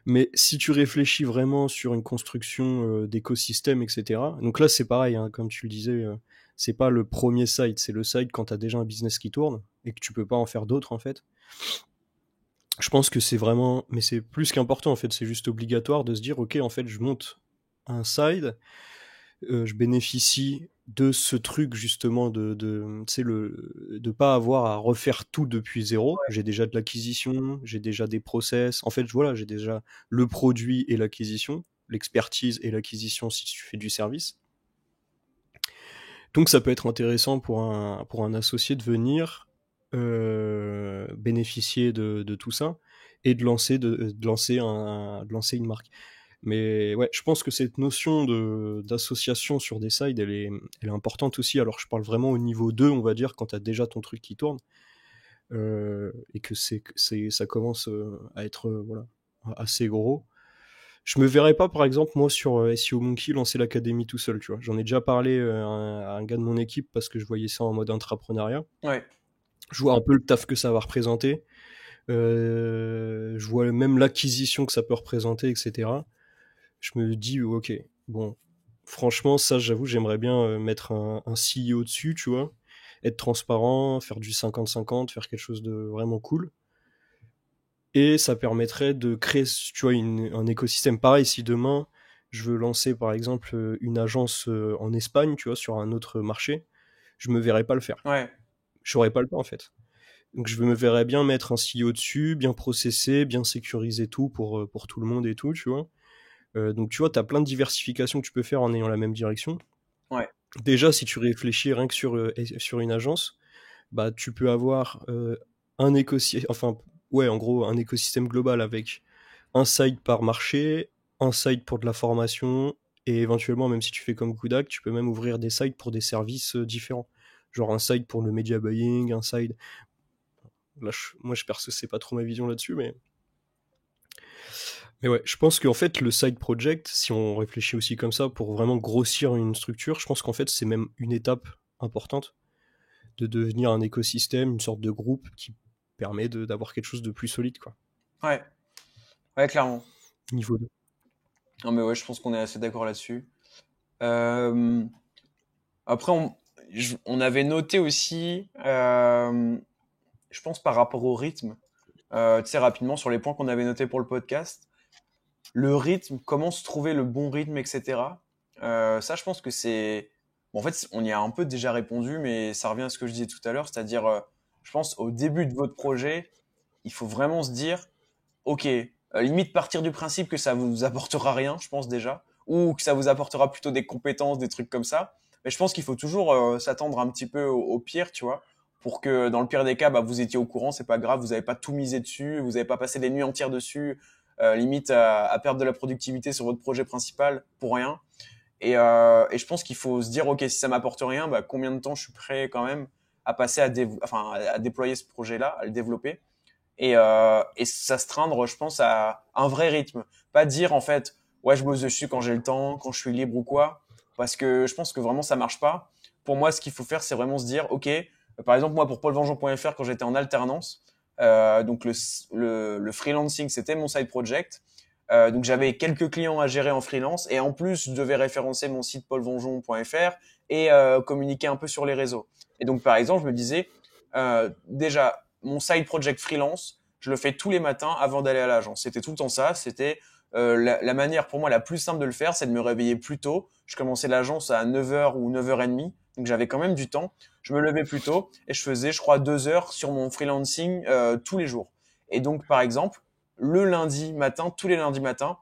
Mais si tu réfléchis vraiment sur une construction d'écosystème, etc. Donc là, c'est pareil, hein, comme tu le disais, c'est pas le premier site, c'est le site quand tu as déjà un business qui tourne et que tu peux pas en faire d'autres, en fait. Je pense que c'est vraiment, mais c'est plus qu'important, en fait, c'est juste obligatoire de se dire, ok, en fait, je monte un side, je bénéficie de ce truc justement de pas avoir à refaire tout depuis zéro. J'ai déjà de l'acquisition, j'ai déjà des process. En fait, voilà, j'ai déjà le produit et l'acquisition, l'expertise et l'acquisition si tu fais du service. Donc ça peut être intéressant pour un associé de venir bénéficier de tout ça et de lancer une marque. Mais ouais, je pense que cette notion d'association sur des sides, elle est importante aussi. Alors, je parle vraiment au niveau 2, on va dire, quand tu as déjà ton truc qui tourne et que ça commence à être voilà, assez gros. Je me verrais pas, par exemple, moi, sur SEO Monkey, lancer l'académie tout seul, tu vois. J'en ai déjà parlé à un gars de mon équipe parce que je voyais ça en mode intrapreneuriat. Ouais. Je vois un peu le taf que ça va représenter. Je vois même l'acquisition que ça peut représenter, etc. Je me dis, ok, bon, franchement, ça, j'avoue, j'aimerais bien mettre un CEO dessus, tu vois, être transparent, faire du 50-50, faire quelque chose de vraiment cool. Et ça permettrait de créer, tu vois, un écosystème pareil. Si demain, je veux lancer, par exemple, une agence en Espagne, tu vois, sur un autre marché, je me verrais pas le faire. Ouais. J'aurais pas le temps, en fait. Donc, je me verrais bien mettre un CEO dessus, bien processer, bien sécuriser tout pour tout le monde et tout, tu vois. Donc, tu vois, tu as plein de diversifications que tu peux faire en ayant la même direction. Ouais. Déjà, si tu réfléchis rien que sur une agence, bah, tu peux avoir un écosystème, enfin, ouais, en gros, un écosystème global avec un site par marché, un site pour de la formation, et éventuellement, même si tu fais comme Kudak, tu peux même ouvrir des sites pour des services différents. Genre un site pour le media buying, un site. Là, moi, je perso, c'est pas trop ma vision là-dessus, mais ouais, je pense qu'en fait, le side project, si on réfléchit aussi comme ça, pour vraiment grossir une structure, je pense qu'en fait, c'est même une étape importante de devenir un écosystème, une sorte de groupe qui permet d'avoir quelque chose de plus solide, quoi. Ouais. Ouais, clairement. Niveau 2. Non, mais ouais, je pense qu'on est assez d'accord là-dessus. Euh, Après, on avait noté aussi, je pense par rapport au rythme, tu sais, rapidement sur les points qu'on avait notés pour le podcast, le rythme, comment se trouver le bon rythme, etc. Ça, je pense que c'est... Bon, en fait, on y a un peu déjà répondu, mais ça revient à ce que je disais tout à l'heure, c'est-à-dire, je pense, au début de votre projet, il faut vraiment se dire, ok, limite partir du principe que ça vous apportera rien, je pense déjà, ou que ça vous apportera plutôt des compétences, des trucs comme ça. Mais je pense qu'il faut toujours s'attendre un petit peu au pire, tu vois, pour que dans le pire des cas, bah, vous étiez au courant, c'est pas grave, vous n'avez pas tout misé dessus, vous n'avez pas passé des nuits entières dessus, limite à perdre de la productivité sur votre projet principal pour rien. Et je pense qu'il faut se dire, ok, si ça m'apporte rien, bah, combien de temps je suis prêt quand même à passer à déployer ce projet-là, à le développer et s'astreindre, je pense, à un vrai rythme. Pas dire, en fait, ouais, je bosse dessus quand j'ai le temps, quand je suis libre ou quoi, parce que je pense que vraiment, ça marche pas. Pour moi, ce qu'il faut faire, c'est vraiment se dire, OK, par exemple, moi, pour paulvengeant.fr, quand j'étais en alternance, donc le freelancing, c'était mon side project. Donc j'avais quelques clients à gérer en freelance et en plus je devais référencer mon site paulvengeon.fr et communiquer un peu sur les réseaux. Et donc par exemple je me disais déjà mon side project freelance, je le fais tous les matins avant d'aller à l'agence. C'était tout le temps ça. C'était la manière pour moi la plus simple de le faire, c'est de me réveiller plus tôt. Je commençais l'agence à 9h ou 9h30, donc j'avais quand même du temps. Je me levais plus tôt et je faisais, je crois, 2 heures sur mon freelancing tous les jours. Et donc, par exemple, le lundi matin, tous les lundis matins,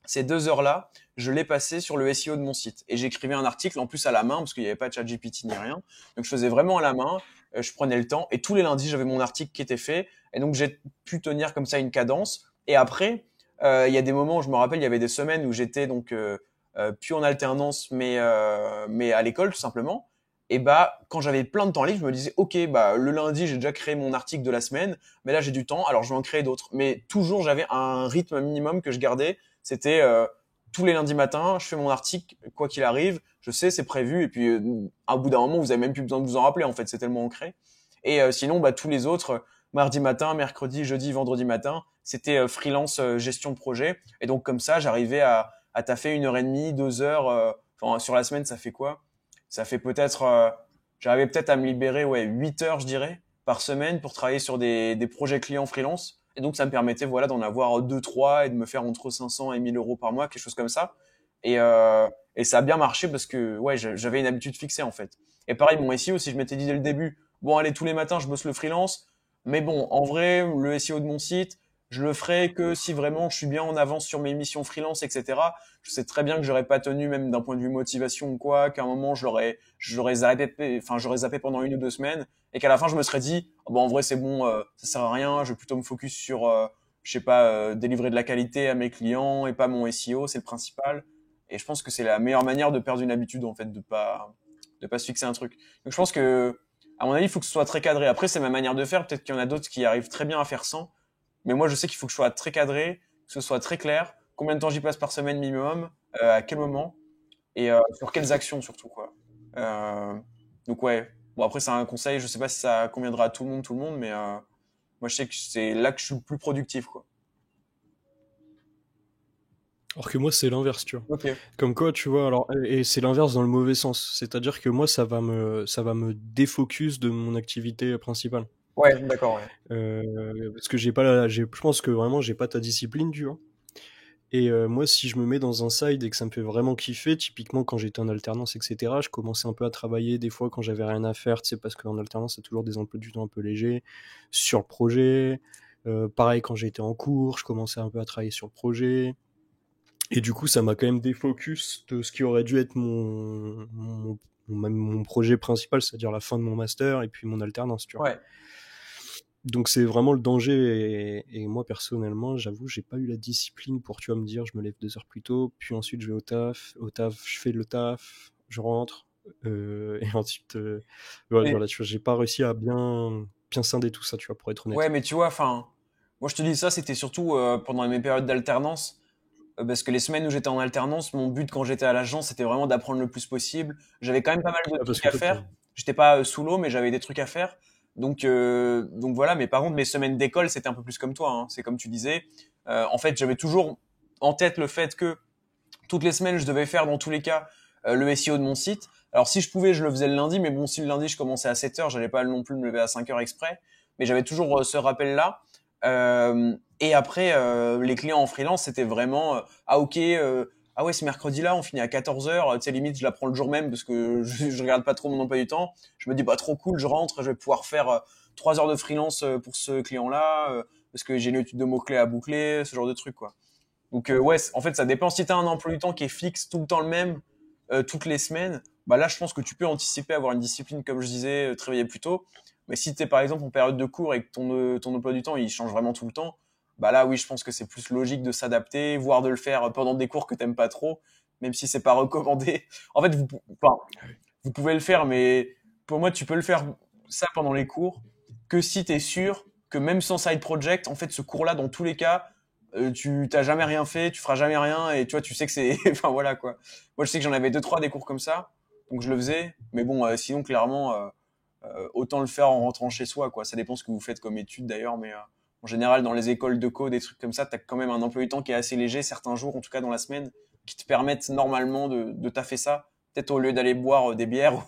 ces 2 heures-là, je l'ai passé sur le SEO de mon site. Et j'écrivais un article, en plus à la main, parce qu'il n'y avait pas de ChatGPT ni rien. Donc je faisais vraiment à la main, je prenais le temps, et tous les lundis, j'avais mon article qui était fait. Et donc j'ai pu tenir comme ça une cadence. Et après, il y a des moments, je me rappelle, il y avait des semaines où j'étais donc plus en alternance, mais à l'école tout simplement. Et bah, quand j'avais plein de temps libre, je me disais, ok, bah, le lundi, j'ai déjà créé mon article de la semaine, mais là, j'ai du temps, alors je vais en créer d'autres. Mais toujours, j'avais un rythme minimum que je gardais. C'était tous les lundis matins, je fais mon article, quoi qu'il arrive, je sais, c'est prévu. Et puis, à bout d'un moment, vous avez même plus besoin de vous en rappeler, en fait, c'est tellement ancré. Et sinon, bah, tous les autres, mardi matin, mercredi, jeudi, vendredi matin, c'était freelance gestion de projet. Et donc, comme ça, j'arrivais à taffer 1 heure et demie, 2 heures. Enfin, sur la semaine, ça fait quoi? Ça fait peut-être, j'arrivais peut-être à me libérer, ouais, 8 heures, je dirais, par semaine pour travailler sur des projets clients freelance. Et donc, ça me permettait, voilà, d'en avoir deux, trois et de me faire entre 500 et 1000 euros par mois, quelque chose comme ça. Et, euh, et ça a bien marché parce que, ouais, j'avais une habitude fixée, en fait. Et pareil, mon SEO, si je m'étais dit dès le début, bon, allez, tous les matins, je bosse le freelance. Mais bon, en vrai, le SEO de mon site, je le ferai que si vraiment je suis bien en avance sur mes missions freelance, etc. Je sais très bien que j'aurais pas tenu, même d'un point de vue motivation ou quoi, qu'à un moment j'aurais zappé, enfin j'aurais zappé pendant 1 ou 2 semaines, et qu'à la fin je me serais dit, oh, bon en vrai c'est bon, ça sert à rien, je vais plutôt me focus sur, je sais pas, délivrer de la qualité à mes clients et pas mon SEO, c'est le principal. Et je pense que c'est la meilleure manière de perdre une habitude en fait, de pas se fixer un truc. Donc je pense que, à mon avis, il faut que ce soit très cadré. Après c'est ma manière de faire, peut-être qu'il y en a d'autres qui arrivent très bien à faire sans. Mais moi, je sais qu'il faut que je sois très cadré, que ce soit très clair, combien de temps j'y passe par semaine minimum, à quel moment, et sur quelles actions surtout, quoi. Euh, donc ouais. Bon, après, c'est un conseil, je sais pas si ça conviendra à tout le monde, mais moi, je sais que c'est là que je suis le plus productif, quoi. Alors que moi, c'est l'inverse, tu vois. Ok. Comme quoi, tu vois, alors, et c'est l'inverse dans le mauvais sens. C'est-à-dire que moi, ça va me défocus de mon activité principale. Ouais, d'accord, ouais. Parce que je pense que vraiment, j'ai pas ta discipline, tu vois. Et moi, si je me mets dans un side et que ça me fait vraiment kiffer, typiquement quand j'étais en alternance, etc., je commençais un peu à travailler des fois quand j'avais rien à faire, tu sais, parce qu'en alternance, c'est toujours des emplois du temps un peu légers, sur le projet. Pareil, quand j'étais en cours, je commençais un peu à travailler sur le projet. Et du coup, ça m'a quand même défocus de ce qui aurait dû être même mon projet principal, c'est-à-dire la fin de mon master et puis mon alternance, tu vois. Ouais. Donc c'est vraiment le danger. Et moi, personnellement, j'avoue, j'ai pas eu la discipline pour, tu vois, me dire, je me lève 2 heures plus tôt, puis ensuite je vais au taf. Au taf, je fais le taf, je rentre. Et ensuite, ouais, Mais, voilà, tu vois, j'ai pas réussi à bien scinder tout ça, tu vois, pour être ouais, honnête. mais tu vois, enfin, moi, je te dis ça, c'était surtout pendant mes périodes d'alternance. Parce que les semaines où j'étais en alternance, mon but quand j'étais à l'agence, c'était vraiment d'apprendre le plus possible. J'avais quand même pas mal de Ah, parce trucs que à toi, faire. J'étais pas sous l'eau, mais j'avais des trucs à faire. Donc voilà. Mais par contre, mes semaines d'école, c'était un peu plus comme toi, hein. C'est comme tu disais. En fait, j'avais toujours en tête le fait que toutes les semaines, je devais faire dans tous les cas le SEO de mon site. Alors si je pouvais, je le faisais le lundi, mais bon, si le lundi je commençais à 7 heures, j'allais pas non plus me lever à 5 heures exprès. Mais j'avais toujours ce rappel-là. Et après, les clients en freelance, c'était vraiment ah ok, ah ouais, ce mercredi-là, on finit à 14 heures. Tu sais, limite, je la prends le jour même parce que je regarde pas trop mon emploi du temps. Je me dis bah trop cool, je rentre, je vais pouvoir faire 3 heures de freelance pour ce client-là parce que j'ai une étude de mots-clés à boucler, ce genre de truc quoi. Donc ouais, en fait, ça dépend. Si tu as un emploi du temps qui est fixe tout le temps le même, toutes les semaines, bah là, je pense que tu peux anticiper, avoir une discipline, comme je disais, te réveiller plus tôt. Mais si tu es par exemple en période de cours et que ton emploi du temps, il change vraiment tout le temps, bah là, oui, je pense que c'est plus logique de s'adapter, voire de le faire pendant des cours que t'aimes pas trop, même si c'est pas recommandé. En fait, enfin, vous pouvez le faire, mais pour moi, tu peux le faire ça pendant les cours que si tu es sûr que même sans side project, en fait, ce cours-là, dans tous les cas, tu t'as jamais rien fait, tu feras jamais rien, et tu vois, tu sais que c'est, enfin voilà quoi. Moi, je sais que j'en avais deux trois des cours comme ça, donc je le faisais, mais bon, sinon clairement, autant le faire en rentrant chez soi, quoi. Ça dépend ce que vous faites comme étude d'ailleurs, mais en général, dans les écoles de code, des trucs comme ça, t'as quand même un emploi du temps qui est assez léger certains jours, en tout cas dans la semaine, qui te permettent normalement de taffer ça, peut-être au lieu d'aller boire des bières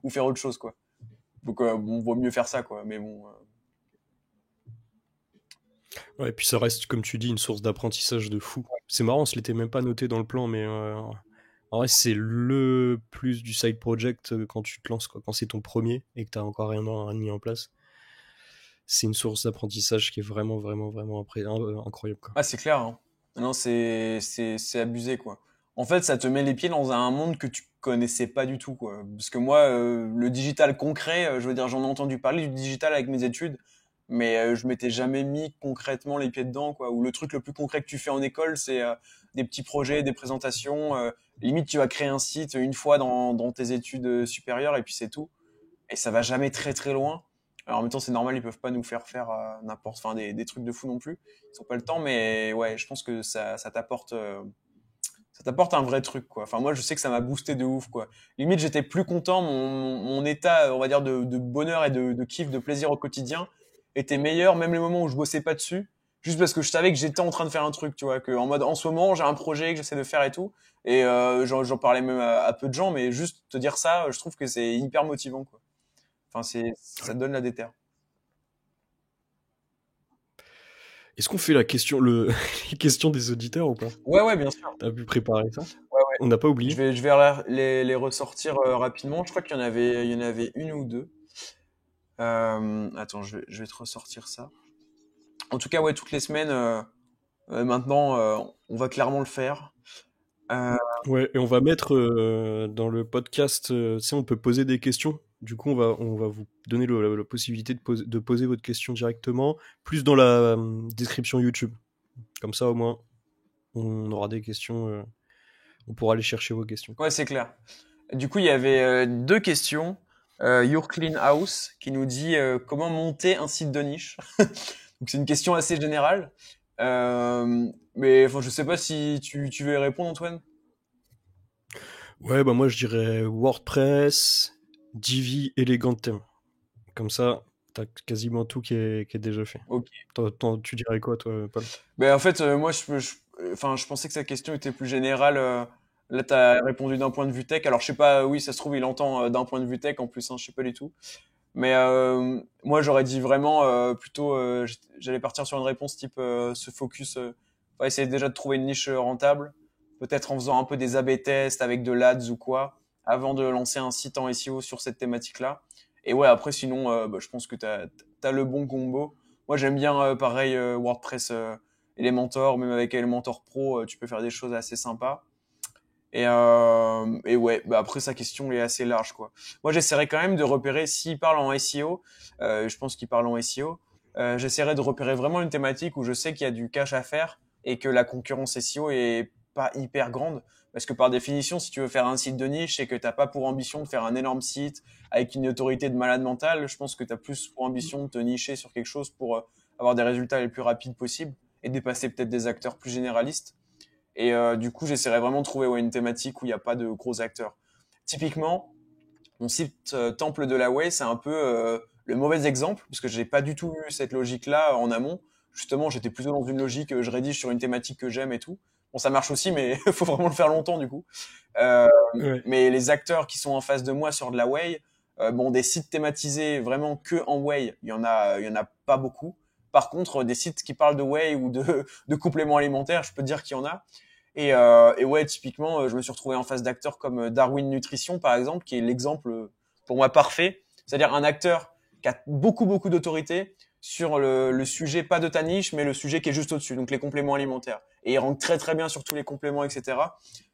ou faire autre chose, quoi. Donc, bon, vaut mieux faire ça, quoi. Mais bon, Ouais, et puis ça reste, comme tu dis, une source d'apprentissage de fou. C'est marrant, on se l'était même pas noté dans le plan, mais en vrai, c'est le plus du side project quand tu te lances, quoi. Quand c'est ton premier et que t'as encore rien mis en place. C'est une source d'apprentissage qui est vraiment, vraiment, vraiment incroyable, quoi. ah, c'est clair, hein. Non, c'est abusé, quoi. En fait, ça te met les pieds dans un monde que tu connaissais pas du tout, quoi. Parce que moi, le digital concret, je veux dire, j'en ai entendu parler du digital avec mes études, mais je m'étais jamais mis concrètement les pieds dedans, quoi. Ou le truc le plus concret que tu fais en école, c'est des petits projets, des présentations. Limite, tu vas créer un site une fois dans tes études supérieures et puis c'est tout. Et ça va jamais très très loin. Alors en même temps, c'est normal, ils peuvent pas nous faire faire enfin des trucs de fou non plus. Ils ont pas le temps, mais ouais, je pense que ça t'apporte un vrai truc, quoi. Enfin, moi, je sais que ça m'a boosté de ouf, quoi. Limite, j'étais plus content, mon état, on va dire, de bonheur et de kiff, de plaisir au quotidien était meilleur, même les moments où je bossais pas dessus, juste parce que je savais que j'étais en train de faire un truc, tu vois, que en mode, en ce moment, j'ai un projet que j'essaie de faire et tout, et j'en parlais même à peu de gens, mais juste te dire ça, je trouve que c'est hyper motivant, quoi. Enfin, ça Ouais. te donne la déter. Est-ce qu'on fait les questions des auditeurs ou pas? Ouais, ouais, bien sûr. T'as pu préparer ça? Ouais, ouais. On n'a pas Je oublié? vais, je vais les ressortir rapidement. Je crois il y en avait une ou deux. Attends, je vais te ressortir ça. En tout cas, ouais, toutes les semaines, maintenant, on va clairement le faire. Euh, Ouais, et on va mettre dans le podcast, tu sais, on peut poser des questions. Du coup, on va vous donner la possibilité de poser votre question directement, plus dans la description YouTube. Comme ça, au moins, on aura des questions, on pourra aller chercher vos questions. ouais, c'est clair. Du coup, il y avait deux questions. Your Clean House qui nous dit comment monter un site de niche. Donc c'est une question assez générale. Mais enfin, je sais pas si tu veux y répondre, Antoine. Ouais, bah moi, je dirais WordPress, Divi, Elementor. Comme ça, t'as quasiment tout qui est déjà fait. Ok. Tu dirais quoi, toi, Paul? Ben en fait, moi, enfin, je pensais que sa question était plus générale. Là, tu as répondu d'un point de vue tech. Alors, je sais pas, oui, ça se trouve, il entend d'un point de vue tech en plus, hein, je sais pas du tout. Mais moi, j'aurais dit vraiment plutôt, j'allais partir sur une réponse type se focus, ouais, essayer déjà de trouver une niche rentable, peut-être en faisant un peu des A/B tests avec de l'ADS ou quoi, avant de lancer un site en SEO sur cette thématique-là. Et ouais, après, sinon, bah, je pense que t'as le bon combo. Moi, j'aime bien, pareil, WordPress Elementor, même avec Elementor Pro, tu peux faire des choses assez sympas. Et ouais, bah après sa question est assez large quoi. Moi j'essaierai quand même de repérer s'il parle en SEO, je pense qu'il parle en SEO. J'essaierai de repérer vraiment une thématique où je sais qu'il y a du cash à faire et que la concurrence SEO est pas hyper grande. Parce que par définition, si tu veux faire un site de niche et que t'as pas pour ambition de faire un énorme site avec une autorité de malade mental, je pense que tu as plus pour ambition de te nicher sur quelque chose pour avoir des résultats les plus rapides possibles et dépasser peut-être des acteurs plus généralistes. Et du coup, j'essaierai vraiment de trouver ouais, une thématique où il n'y a pas de gros acteurs. Typiquement, mon site Temple de la Way, c'est un peu le mauvais exemple, parce que j'ai pas du tout eu cette logique-là en amont. Justement, j'étais plutôt dans une logique, je rédige sur une thématique que j'aime et tout. Bon, ça marche aussi, mais il faut vraiment le faire longtemps du coup. Euh, Ouais. mais les acteurs qui sont en face de moi sur de la Way, bon, des sites thématisés vraiment que en Way, il y en a pas beaucoup. Par contre, des sites qui parlent de Whey ou de compléments alimentaires, je peux te dire qu'il y en a. Et ouais, typiquement, je me suis retrouvé en face d'acteurs comme Darwin Nutrition, par exemple, qui est l'exemple pour moi parfait. C'est-à-dire un acteur qui a beaucoup, beaucoup d'autorité sur le sujet, pas de ta niche, mais le sujet qui est juste au-dessus, donc les compléments alimentaires. Et il rentre très, très bien sur tous les compléments, etc.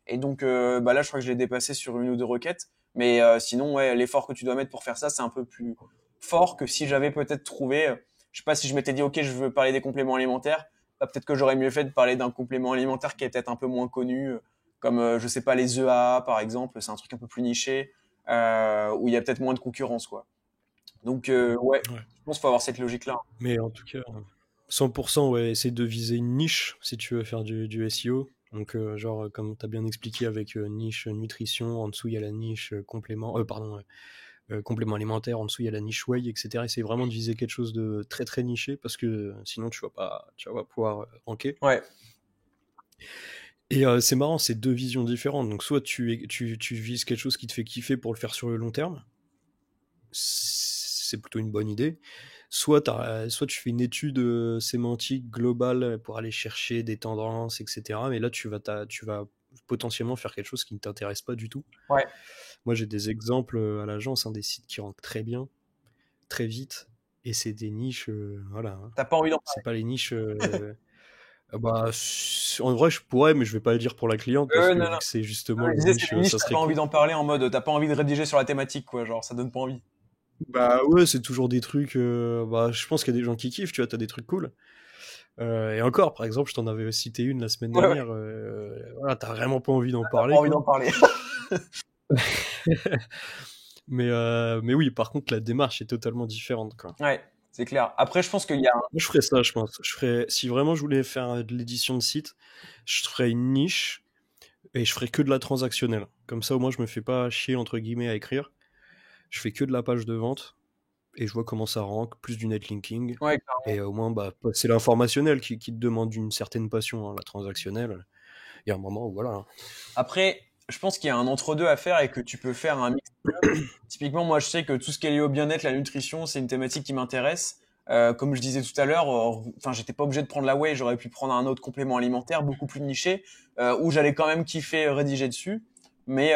Et donc, bah là, je crois que je l'ai dépassé sur une ou deux requêtes. Mais sinon, ouais, l'effort que tu dois mettre pour faire ça, c'est un peu plus fort que si j'avais peut-être trouvé, je sais pas si je m'étais dit, ok, je veux parler des compléments alimentaires, bah, peut-être que j'aurais mieux fait de parler d'un complément alimentaire qui est peut-être un peu moins connu, comme je sais pas les EAA par exemple, c'est un truc un peu plus niché où il y a peut-être moins de concurrence quoi. Donc ouais, Ouais. je pense qu'il faut avoir cette logique là. Mais en tout cas, 100%, ouais, essaye de viser une niche si tu veux faire du SEO. Donc, genre, comme tu as bien expliqué avec niche nutrition, en dessous il y a la niche complément alimentaire, en dessous il y a la niche whey, etc. Essaye vraiment de viser quelque chose de très très niché parce que sinon tu vas pas pouvoir ranker. Ouais, Et c'est marrant, c'est deux visions différentes. Donc, soit tu vises quelque chose qui te fait kiffer pour le faire sur le long terme, c'est plutôt une bonne idée. Soit tu fais une étude sémantique globale pour aller chercher des tendances, etc. Mais là, tu vas potentiellement faire quelque chose qui ne t'intéresse pas du tout. ouais. Moi, j'ai des exemples à l'agence, hein, des sites qui rankent très bien, très vite, et c'est des niches, voilà, hein. T'as pas envie d'en C'est pas les niches. Bah, en vrai, je pourrais, mais je vais pas le dire pour la cliente parce parler. que Non, vu non. que c'est Non, justement je les disais c'est niches, des niches, ça t'as serait pas envie cool. d'en parler en mode, t'as pas envie de rédiger sur la thématique quoi, genre ça donne pas envie. Bah ouais, c'est toujours des trucs. Bah, je pense qu'il y a des gens qui kiffent, tu vois, t'as des trucs cool. Et encore, par exemple, je t'en avais cité une la semaine Ouais, ouais, dernière. Voilà, t'as vraiment pas envie d'en t'as pas parler, envie quoi. d'en parler. Mais oui, par contre, la démarche est totalement différente, quoi. Ouais, c'est clair. Après, je pense qu'il y a Moi, je ferais ça, je pense. Si vraiment je voulais faire de l'édition de site, je ferais une niche et je ferais que de la transactionnelle. Comme ça, au moins, je me fais pas chier, entre guillemets, à écrire. Je fais que de la page de vente et je vois comment ça rank, plus du netlinking. ouais, Et au moins, bah, c'est l'informationnel qui te demande une certaine passion, hein. La transactionnelle, il y a un moment où voilà, hein. après, je pense qu'il y a un entre-deux à faire et que tu peux faire un mix. Typiquement, moi, je sais que tout ce qui est lié au bien-être, la nutrition, c'est une thématique qui m'intéresse. Comme je disais tout à l'heure, enfin, j'étais pas obligé de prendre la whey, j'aurais pu prendre un autre complément alimentaire beaucoup plus niché, où j'allais quand même kiffer rédiger dessus, mais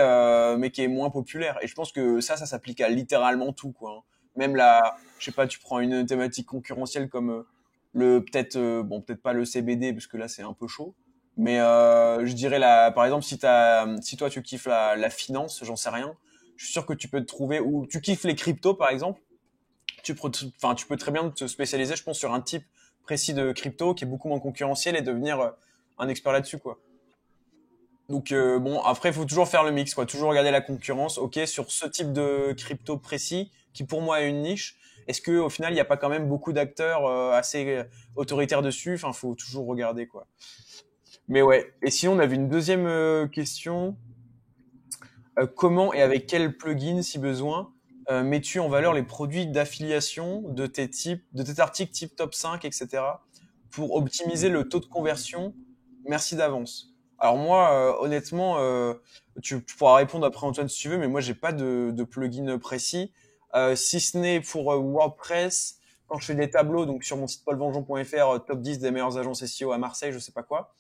qui est moins populaire. Et je pense que ça s'applique à littéralement tout, quoi, hein. Même la, je sais pas, tu prends une thématique concurrentielle comme le peut-être, bon, peut-être pas le CBD parce que là c'est un peu chaud, mais je dirais par exemple, si toi tu kiffes la finance, j'en sais rien, je suis sûr que tu peux te trouver, ou tu kiffes les cryptos par exemple, tu peux très bien te spécialiser, je pense, sur un type précis de crypto qui est beaucoup moins concurrentiel et devenir un expert là-dessus, quoi. Donc bon, après, il faut toujours faire le mix, quoi. Toujours regarder la concurrence. Ok, sur ce type de crypto précis, qui pour moi est une niche, est-ce que au final, il n'y a pas quand même beaucoup d'acteurs assez autoritaires dessus? Enfin, faut toujours regarder, quoi. Mais ouais. Et sinon, on avait une deuxième question. Comment et avec quel plugin, si besoin, mets-tu en valeur les produits d'affiliation de tes articles type top 5, etc., pour optimiser le taux de conversion? Merci d'avance. Alors moi, honnêtement, tu pourras répondre après Antoine si tu veux, mais moi j'ai pas de plugin précis, si ce n'est pour WordPress. Quand je fais des tableaux, donc sur mon site paulvengeon.fr, top 10 des meilleures agences SEO à Marseille, je sais pas quoi.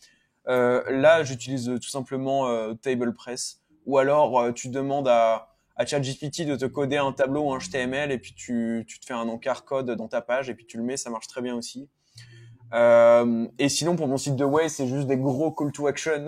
Là, j'utilise tout simplement TablePress. Ou alors, tu demandes à ChatGPT de te coder un tableau en HTML et puis tu te fais un encart code dans ta page et puis tu le mets, ça marche très bien aussi. Et sinon, pour mon site de Way, c'est juste des gros call to action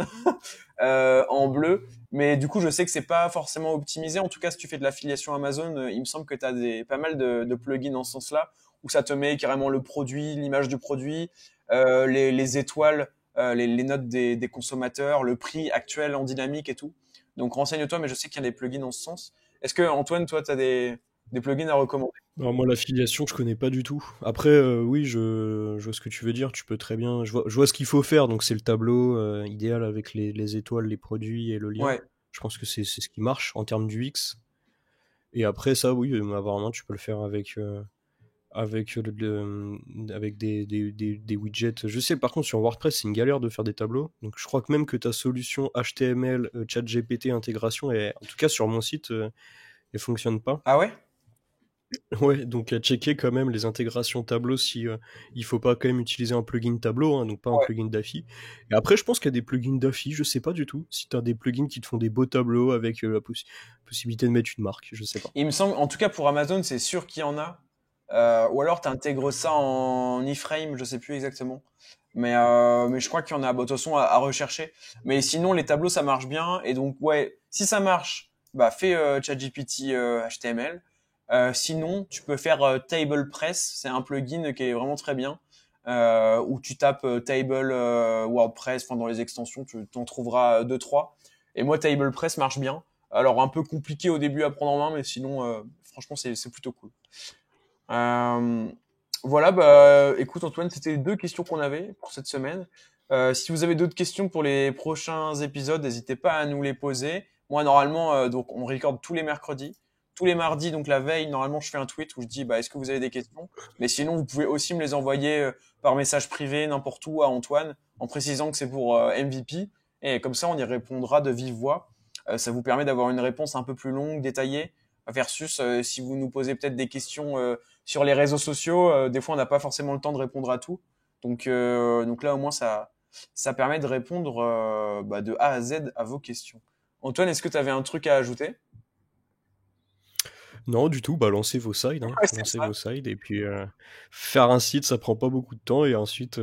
en bleu. Mais du coup, je sais que c'est pas forcément optimisé. En tout cas, si tu fais de l'affiliation Amazon, il me semble que tu as pas mal de plugins dans ce sens-là, où ça te met carrément le produit, l'image du produit, les étoiles, les notes des consommateurs, le prix actuel en dynamique et tout. Donc renseigne-toi, mais je sais qu'il y a des plugins dans ce sens. Est-ce que Antoine, toi, tu as des plugins à recommander? Alors moi, l'affiliation, je connais pas du tout. Après, oui, je vois ce que tu veux dire. Tu peux très bien. Je vois ce qu'il faut faire. Donc c'est le tableau idéal avec les étoiles, les produits et le lien. Ouais. Je pense que c'est ce qui marche en termes du X. Et après ça, oui, apparemment, tu peux le faire avec des widgets. Je sais, par contre, sur WordPress, c'est une galère de faire des tableaux. Donc je crois que même que ta solution HTML, ChatGPT intégration, en tout cas sur mon site, elle fonctionne pas. Ah ouais? Ouais, donc à checker quand même les intégrations tableau si il faut pas quand même utiliser un plugin tableau, hein, donc pas un Ouais. plugin d'affi. Et après, je pense qu'il y a des plugins d'affi, je sais pas du tout. Si t'as des plugins qui te font des beaux tableaux avec la possibilité de mettre une marque, je sais pas. Il me semble, en tout cas pour Amazon, c'est sûr qu'il y en a. Ou alors tu intègres ça en iframe, je sais plus exactement. Mais je crois qu'il y en a. Bon, de toute façon, à rechercher. Mais sinon, les tableaux, ça marche bien. Et donc, ouais, si ça marche, bah fais ChatGPT HTML. Sinon, tu peux faire TablePress. C'est un plugin qui est vraiment très bien. Où tu tapes Table WordPress, enfin dans les extensions, tu t'en trouveras deux, trois. Et moi, TablePress marche bien. Alors un peu compliqué au début à prendre en main, mais sinon, franchement, c'est plutôt cool. Euh, voilà, bah, écoute Antoine, c'était les deux questions qu'on avait pour cette semaine. Si vous avez d'autres questions pour les prochains épisodes, n'hésitez pas à nous les poser. Moi, normalement, donc on recorde tous les mercredis. Tous les mardis, donc la veille, normalement, je fais un tweet où je dis, bah, est-ce que vous avez des questions? Mais sinon, vous pouvez aussi me les envoyer par message privé, n'importe où, à Antoine, en précisant que c'est pour MVP. Et comme ça, on y répondra de vive voix. Ça vous permet d'avoir une réponse un peu plus longue, détaillée, versus si vous nous posez peut-être des questions sur les réseaux sociaux, des fois on n'a pas forcément le temps de répondre à tout. Donc là au moins ça permet de répondre bah, de A à Z à vos questions. Antoine, est-ce que tu avais un truc à ajouter? Non, du tout, bah lancez vos sides, hein. Ouais, c'est Lancez ça. vos sides et puis faire un site, ça prend pas beaucoup de temps et ensuite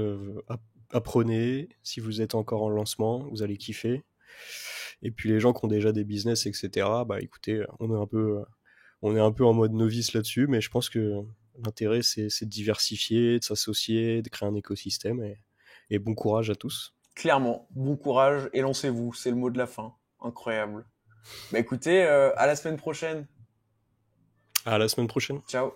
apprenez. Si vous êtes encore en lancement, vous allez kiffer. Et puis les gens qui ont déjà des business, etc. Bah écoutez, on est un peu en mode novice là-dessus, mais je pense que l'intérêt, c'est de diversifier, de s'associer, de créer un écosystème, et bon courage à tous. Clairement, bon courage et lancez-vous, c'est le mot de la fin. Incroyable. Bah écoutez, à la semaine prochaine. À la semaine prochaine. Ciao.